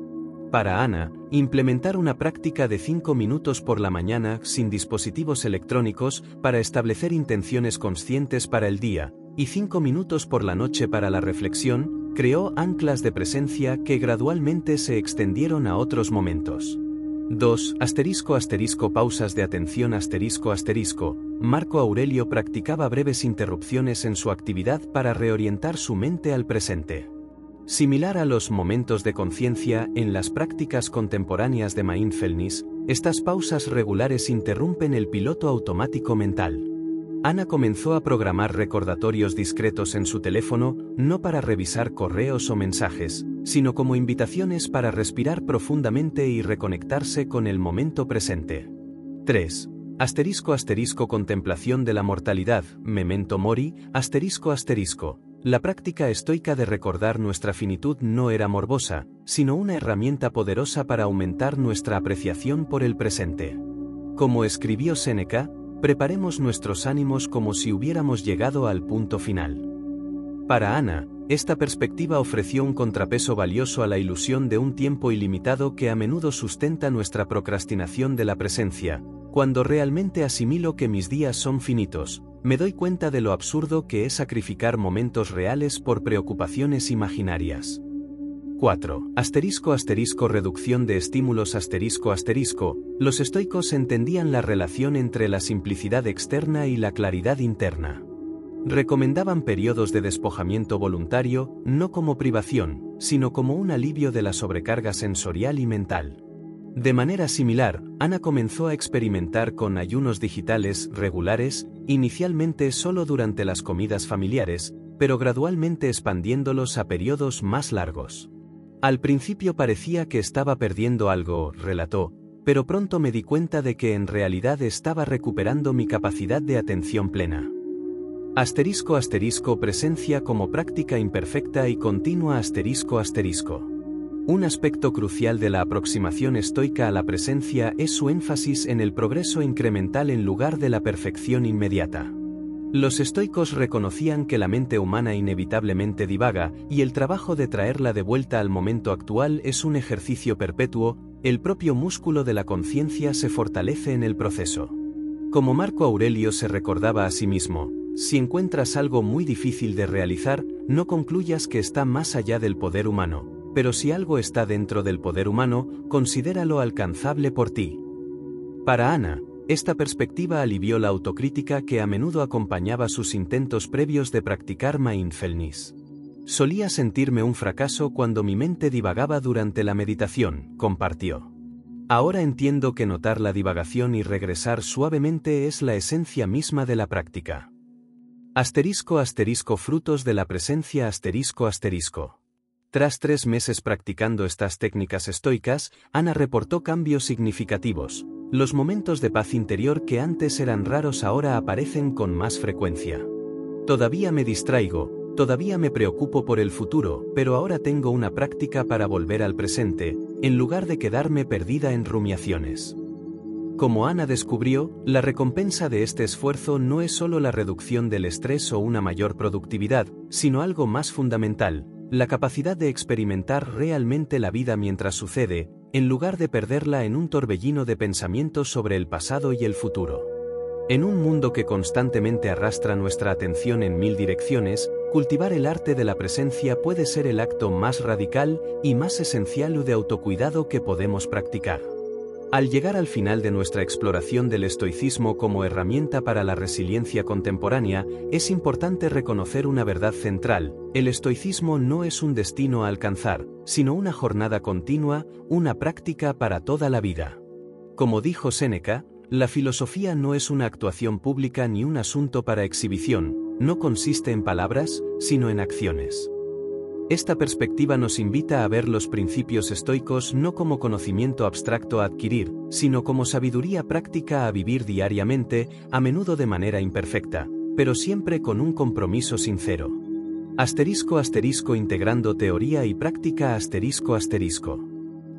Para Ana, implementar una práctica de 5 minutos por la mañana sin dispositivos electrónicos para establecer intenciones conscientes para el día, y 5 minutos por la noche para la reflexión, creó anclas de presencia que gradualmente se extendieron a otros momentos. 2. Pausas de atención ***. Marco Aurelio practicaba breves interrupciones en su actividad para reorientar su mente al presente. Similar a los momentos de conciencia en las prácticas contemporáneas de mindfulness, estas pausas regulares interrumpen el piloto automático mental. Ana comenzó a programar recordatorios discretos en su teléfono, no para revisar correos o mensajes, sino como invitaciones para respirar profundamente y reconectarse con el momento presente. 3. Contemplación de la mortalidad, memento mori, ***. La práctica estoica de recordar nuestra finitud no era morbosa, sino una herramienta poderosa para aumentar nuestra apreciación por el presente. Como escribió Séneca, preparemos nuestros ánimos como si hubiéramos llegado al punto final. Para Ana, esta perspectiva ofreció un contrapeso valioso a la ilusión de un tiempo ilimitado que a menudo sustenta nuestra procrastinación de la presencia. Cuando realmente asimilo que mis días son finitos, me doy cuenta de lo absurdo que es sacrificar momentos reales por preocupaciones imaginarias. 4. Reducción de estímulos ***. Los estoicos entendían la relación entre la simplicidad externa y la claridad interna. Recomendaban periodos de despojamiento voluntario, no como privación, sino como un alivio de la sobrecarga sensorial y mental. De manera similar, Ana comenzó a experimentar con ayunos digitales regulares, inicialmente solo durante las comidas familiares, pero gradualmente expandiéndolos a periodos más largos. Al principio parecía que estaba perdiendo algo, relató, pero pronto me di cuenta de que en realidad estaba recuperando mi capacidad de atención plena. Presencia como práctica imperfecta y continua ***. Un aspecto crucial de la aproximación estoica a la presencia es su énfasis en el progreso incremental en lugar de la perfección inmediata. Los estoicos reconocían que la mente humana inevitablemente divaga, y el trabajo de traerla de vuelta al momento actual es un ejercicio perpetuo. El propio músculo de la conciencia se fortalece en el proceso. Como Marco Aurelio se recordaba a sí mismo, si encuentras algo muy difícil de realizar, no concluyas que está más allá del poder humano. Pero si algo está dentro del poder humano, considéralo alcanzable por ti. Para Ana, esta perspectiva alivió la autocrítica que a menudo acompañaba sus intentos previos de practicar mindfulness. Solía sentirme un fracaso cuando mi mente divagaba durante la meditación, compartió. Ahora entiendo que notar la divagación y regresar suavemente es la esencia misma de la práctica. Frutos de la presencia ***. Tras 3 meses practicando estas técnicas estoicas, Ana reportó cambios significativos. Los momentos de paz interior que antes eran raros ahora aparecen con más frecuencia. Todavía me distraigo, todavía me preocupo por el futuro, pero ahora tengo una práctica para volver al presente, en lugar de quedarme perdida en rumiaciones. Como Ana descubrió, la recompensa de este esfuerzo no es solo la reducción del estrés o una mayor productividad, sino algo más fundamental: la capacidad de experimentar realmente la vida mientras sucede, en lugar de perderla en un torbellino de pensamientos sobre el pasado y el futuro. En un mundo que constantemente arrastra nuestra atención en mil direcciones, cultivar el arte de la presencia puede ser el acto más radical y más esencial de autocuidado que podemos practicar. Al llegar al final de nuestra exploración del estoicismo como herramienta para la resiliencia contemporánea, es importante reconocer una verdad central: el estoicismo no es un destino a alcanzar, sino una jornada continua, una práctica para toda la vida. Como dijo Séneca, la filosofía no es una actuación pública ni un asunto para exhibición, no consiste en palabras, sino en acciones. Esta perspectiva nos invita a ver los principios estoicos no como conocimiento abstracto a adquirir, sino como sabiduría práctica a vivir diariamente, a menudo de manera imperfecta, pero siempre con un compromiso sincero. *** integrando teoría y práctica ***.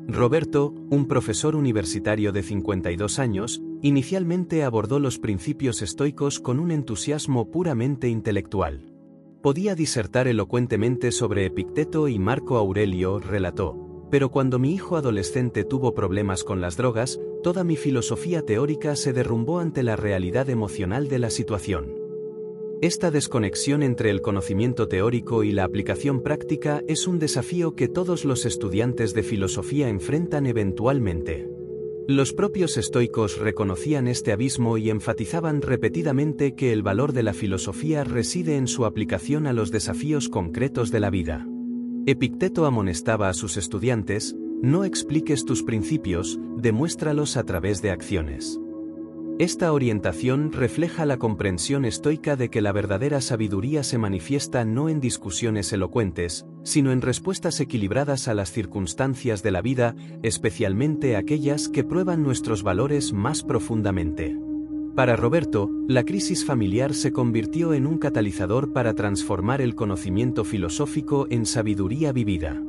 Roberto, un profesor universitario de 52 años, inicialmente abordó los principios estoicos con un entusiasmo puramente intelectual. Podía disertar elocuentemente sobre Epicteto y Marco Aurelio, relató, pero cuando mi hijo adolescente tuvo problemas con las drogas, toda mi filosofía teórica se derrumbó ante la realidad emocional de la situación. Esta desconexión entre el conocimiento teórico y la aplicación práctica es un desafío que todos los estudiantes de filosofía enfrentan eventualmente. Los propios estoicos reconocían este abismo y enfatizaban repetidamente que el valor de la filosofía reside en su aplicación a los desafíos concretos de la vida. Epicteto amonestaba a sus estudiantes: no expliques tus principios, demuéstralos a través de acciones. Esta orientación refleja la comprensión estoica de que la verdadera sabiduría se manifiesta no en discusiones elocuentes, sino en respuestas equilibradas a las circunstancias de la vida, especialmente aquellas que prueban nuestros valores más profundamente. Para Roberto, la crisis familiar se convirtió en un catalizador para transformar el conocimiento filosófico en sabiduría vivida.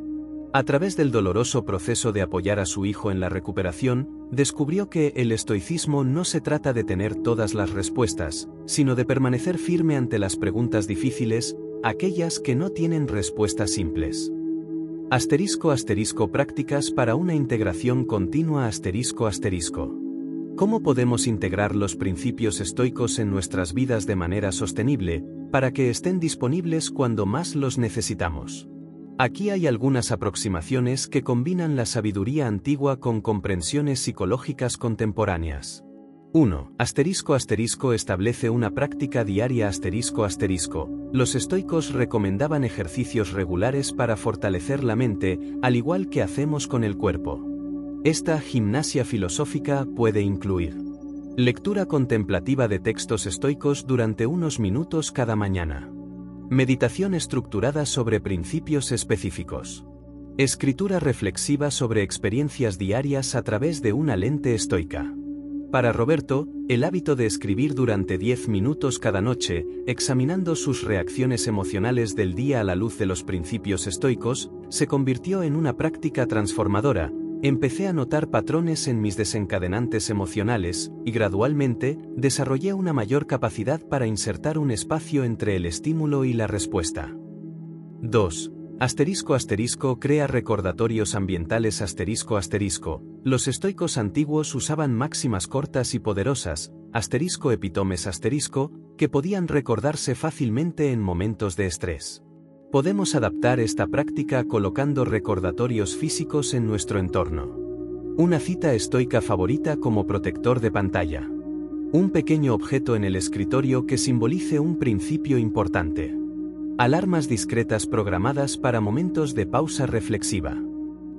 A través del doloroso proceso de apoyar a su hijo en la recuperación, descubrió que el estoicismo no se trata de tener todas las respuestas, sino de permanecer firme ante las preguntas difíciles, aquellas que no tienen respuestas simples. *** prácticas para una integración continua ***. ¿Cómo podemos integrar los principios estoicos en nuestras vidas de manera sostenible, para que estén disponibles cuando más los necesitamos? Aquí hay algunas aproximaciones que combinan la sabiduría antigua con comprensiones psicológicas contemporáneas. 1. *** establece una práctica diaria ***. Los estoicos recomendaban ejercicios regulares para fortalecer la mente, al igual que hacemos con el cuerpo. Esta gimnasia filosófica puede incluir lectura contemplativa de textos estoicos durante unos minutos cada mañana. Meditación estructurada sobre principios específicos. Escritura reflexiva sobre experiencias diarias a través de una lente estoica. Para Roberto, el hábito de escribir durante 10 minutos cada noche, examinando sus reacciones emocionales del día a la luz de los principios estoicos, se convirtió en una práctica transformadora. Empecé a notar patrones en mis desencadenantes emocionales, y gradualmente, desarrollé una mayor capacidad para insertar un espacio entre el estímulo y la respuesta. 2. *** crea recordatorios ambientales ***. Los estoicos antiguos usaban máximas cortas y poderosas, ***epítomes ***, que podían recordarse fácilmente en momentos de estrés. Podemos adaptar esta práctica colocando recordatorios físicos en nuestro entorno. Una cita estoica favorita como protector de pantalla. Un pequeño objeto en el escritorio que simbolice un principio importante. Alarmas discretas programadas para momentos de pausa reflexiva.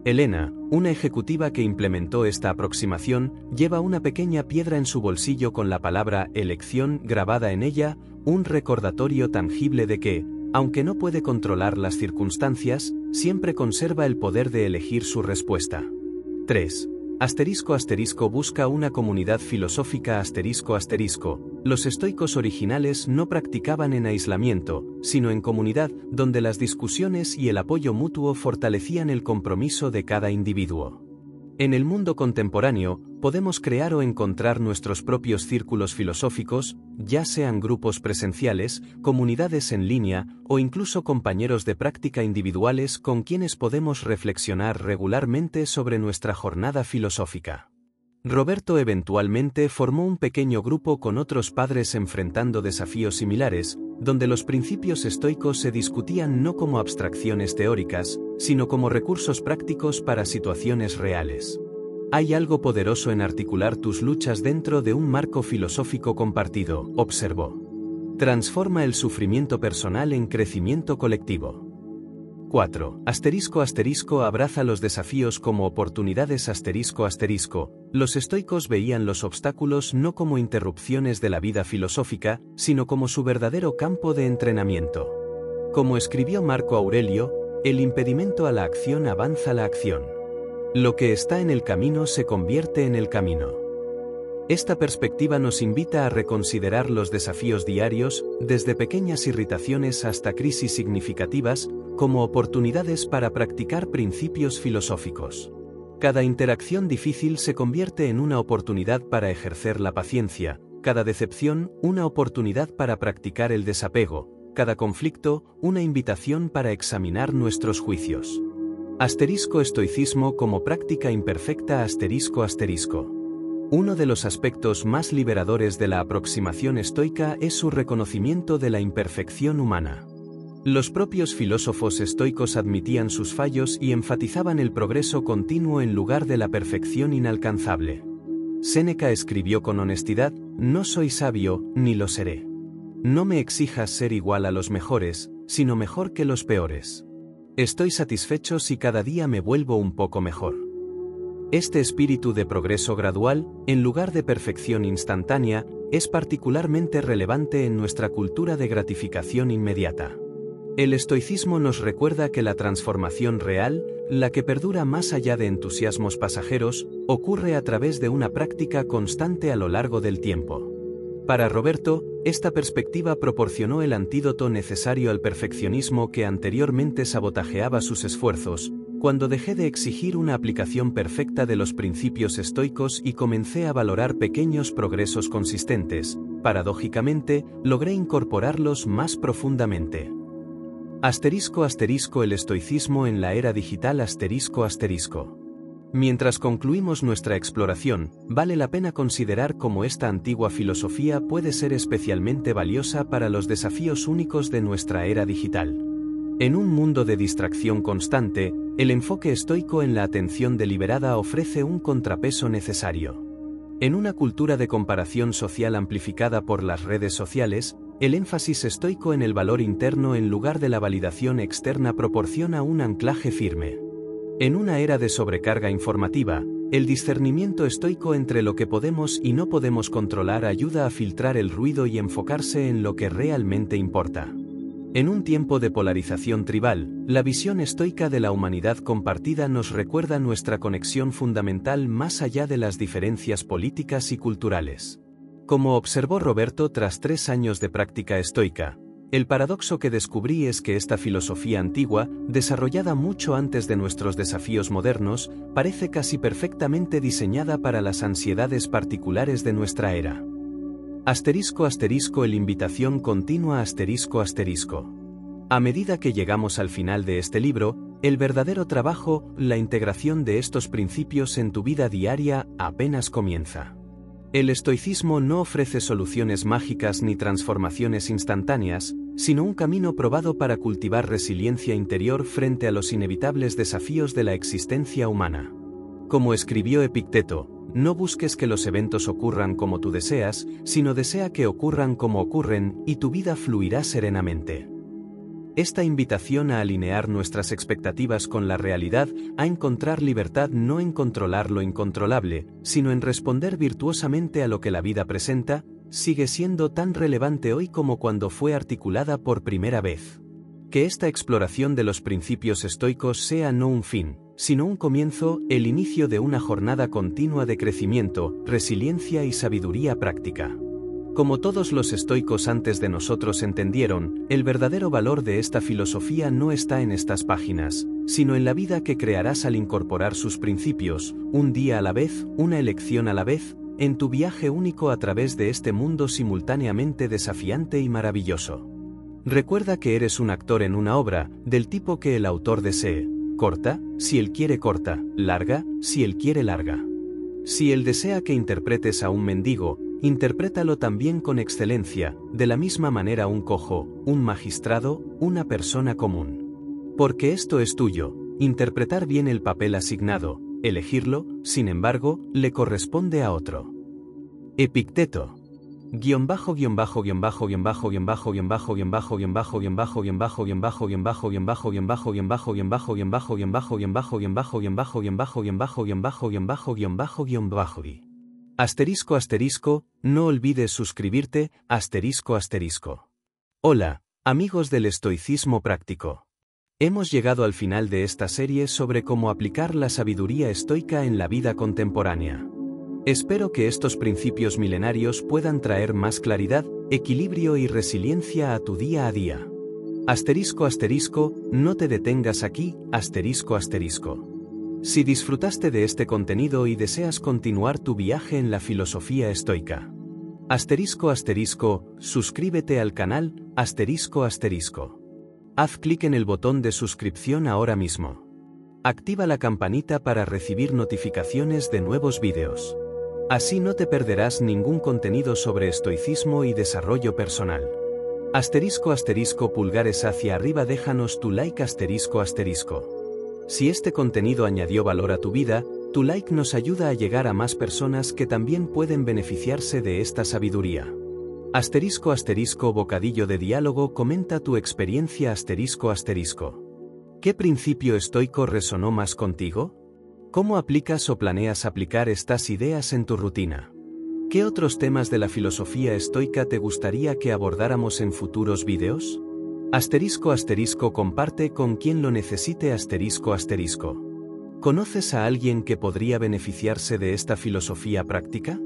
Elena, una ejecutiva que implementó esta aproximación, lleva una pequeña piedra en su bolsillo con la palabra elección grabada en ella, un recordatorio tangible de que, aunque no puede controlar las circunstancias, siempre conserva el poder de elegir su respuesta. 3. *** busca una comunidad filosófica ***. Los estoicos originales no practicaban en aislamiento, sino en comunidad, donde las discusiones y el apoyo mutuo fortalecían el compromiso de cada individuo. En el mundo contemporáneo, podemos crear o encontrar nuestros propios círculos filosóficos, ya sean grupos presenciales, comunidades en línea, o incluso compañeros de práctica individuales con quienes podemos reflexionar regularmente sobre nuestra jornada filosófica. Roberto eventualmente formó un pequeño grupo con otros padres enfrentando desafíos similares, donde los principios estoicos se discutían no como abstracciones teóricas, sino como recursos prácticos para situaciones reales. Hay algo poderoso en articular tus luchas dentro de un marco filosófico compartido, observó. Transforma el sufrimiento personal en crecimiento colectivo. 4. Abraza los desafíos como oportunidades. Los estoicos veían los obstáculos no como interrupciones de la vida filosófica, sino como su verdadero campo de entrenamiento. Como escribió Marco Aurelio, el impedimento a la acción avanza la acción. Lo que está en el camino se convierte en el camino. Esta perspectiva nos invita a reconsiderar los desafíos diarios, desde pequeñas irritaciones hasta crisis significativas, como oportunidades para practicar principios filosóficos. Cada interacción difícil se convierte en una oportunidad para ejercer la paciencia, cada decepción, una oportunidad para practicar el desapego, cada conflicto, una invitación para examinar nuestros juicios. Estoicismo como práctica imperfecta. Uno de los aspectos más liberadores de la aproximación estoica es su reconocimiento de la imperfección humana. Los propios filósofos estoicos admitían sus fallos y enfatizaban el progreso continuo en lugar de la perfección inalcanzable. Séneca escribió con honestidad: «No soy sabio, ni lo seré. No me exijas ser igual a los mejores, sino mejor que los peores. Estoy satisfecho si cada día me vuelvo un poco mejor». Este espíritu de progreso gradual, en lugar de perfección instantánea, es particularmente relevante en nuestra cultura de gratificación inmediata. El estoicismo nos recuerda que la transformación real, la que perdura más allá de entusiasmos pasajeros, ocurre a través de una práctica constante a lo largo del tiempo. Para Roberto, esta perspectiva proporcionó el antídoto necesario al perfeccionismo que anteriormente sabotajeaba sus esfuerzos. Cuando dejé de exigir una aplicación perfecta de los principios estoicos y comencé a valorar pequeños progresos consistentes, paradójicamente, logré incorporarlos más profundamente. El estoicismo en la era digital. Mientras concluimos nuestra exploración, vale la pena considerar cómo esta antigua filosofía puede ser especialmente valiosa para los desafíos únicos de nuestra era digital. En un mundo de distracción constante, el enfoque estoico en la atención deliberada ofrece un contrapeso necesario. En una cultura de comparación social amplificada por las redes sociales, el énfasis estoico en el valor interno en lugar de la validación externa proporciona un anclaje firme. En una era de sobrecarga informativa, el discernimiento estoico entre lo que podemos y no podemos controlar ayuda a filtrar el ruido y enfocarse en lo que realmente importa. En un tiempo de polarización tribal, la visión estoica de la humanidad compartida nos recuerda nuestra conexión fundamental más allá de las diferencias políticas y culturales. Como observó Roberto tras 3 años de práctica estoica, el paradoxo que descubrí es que esta filosofía antigua, desarrollada mucho antes de nuestros desafíos modernos, parece casi perfectamente diseñada para las ansiedades particulares de nuestra era. El invitación continua. A medida que llegamos al final de este libro, el verdadero trabajo, la integración de estos principios en tu vida diaria, apenas comienza. El estoicismo no ofrece soluciones mágicas ni transformaciones instantáneas, sino un camino probado para cultivar resiliencia interior frente a los inevitables desafíos de la existencia humana. Como escribió Epicteto, no busques que los eventos ocurran como tú deseas, sino desea que ocurran como ocurren, y tu vida fluirá serenamente. Esta invitación a alinear nuestras expectativas con la realidad, a encontrar libertad no en controlar lo incontrolable, sino en responder virtuosamente a lo que la vida presenta, sigue siendo tan relevante hoy como cuando fue articulada por primera vez. Que esta exploración de los principios estoicos sea no un fin, sino un comienzo, el inicio de una jornada continua de crecimiento, resiliencia y sabiduría práctica. Como todos los estoicos antes de nosotros entendieron, el verdadero valor de esta filosofía no está en estas páginas, sino en la vida que crearás al incorporar sus principios, un día a la vez, una elección a la vez, en tu viaje único a través de este mundo simultáneamente desafiante y maravilloso. Recuerda que eres un actor en una obra, del tipo que el autor desee. Corta, si él quiere corta; larga, si él quiere larga. Si él desea que interpretes a un mendigo, interprétalo también con excelencia, de la misma manera un cojo, un magistrado, una persona común. Porque esto es tuyo, interpretar bien el papel asignado; elegirlo, sin embargo, le corresponde a otro. Epicteto. Asterisco asterisco, no olvides suscribirte, asterisco asterisco. Hola, amigos del estoicismo práctico. Hemos llegado al final de esta serie sobre cómo aplicar la sabiduría estoica en la vida contemporánea. Espero que estos principios milenarios puedan traer más claridad, equilibrio y resiliencia a tu día a día. Asterisco asterisco, no te detengas aquí, asterisco asterisco. Si disfrutaste de este contenido y deseas continuar tu viaje en la filosofía estoica, asterisco asterisco, suscríbete al canal, asterisco asterisco. Haz clic en el botón de suscripción ahora mismo. Activa la campanita para recibir notificaciones de nuevos vídeos. Así no te perderás ningún contenido sobre estoicismo y desarrollo personal. Asterisco asterisco, pulgares hacia arriba, déjanos tu like, asterisco asterisco. Si este contenido añadió valor a tu vida, tu like nos ayuda a llegar a más personas que también pueden beneficiarse de esta sabiduría. Asterisco asterisco, bocadillo de diálogo, comenta tu experiencia, asterisco asterisco. ¿Qué principio estoico resonó más contigo? ¿Cómo aplicas o planeas aplicar estas ideas en tu rutina? ¿Qué otros temas de la filosofía estoica te gustaría que abordáramos en futuros vídeos? Asterisco asterisco, comparte con quien lo necesite, asterisco asterisco. ¿Conoces a alguien que podría beneficiarse de esta filosofía práctica?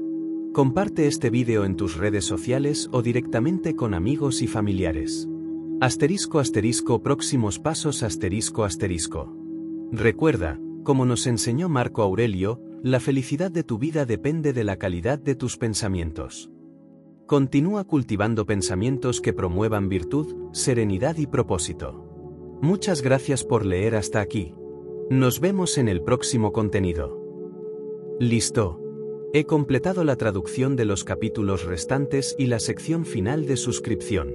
Comparte este vídeo en tus redes sociales o directamente con amigos y familiares. Asterisco asterisco, próximos pasos, asterisco asterisco. Recuerda, como nos enseñó Marco Aurelio, la felicidad de tu vida depende de la calidad de tus pensamientos. Continúa cultivando pensamientos que promuevan virtud, serenidad y propósito. Muchas gracias por leer hasta aquí. Nos vemos en el próximo contenido. Listo. He completado la traducción de los capítulos restantes y la sección final de suscripción.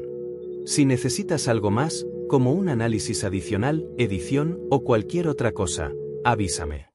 Si necesitas algo más, como un análisis adicional, edición o cualquier otra cosa, avísame.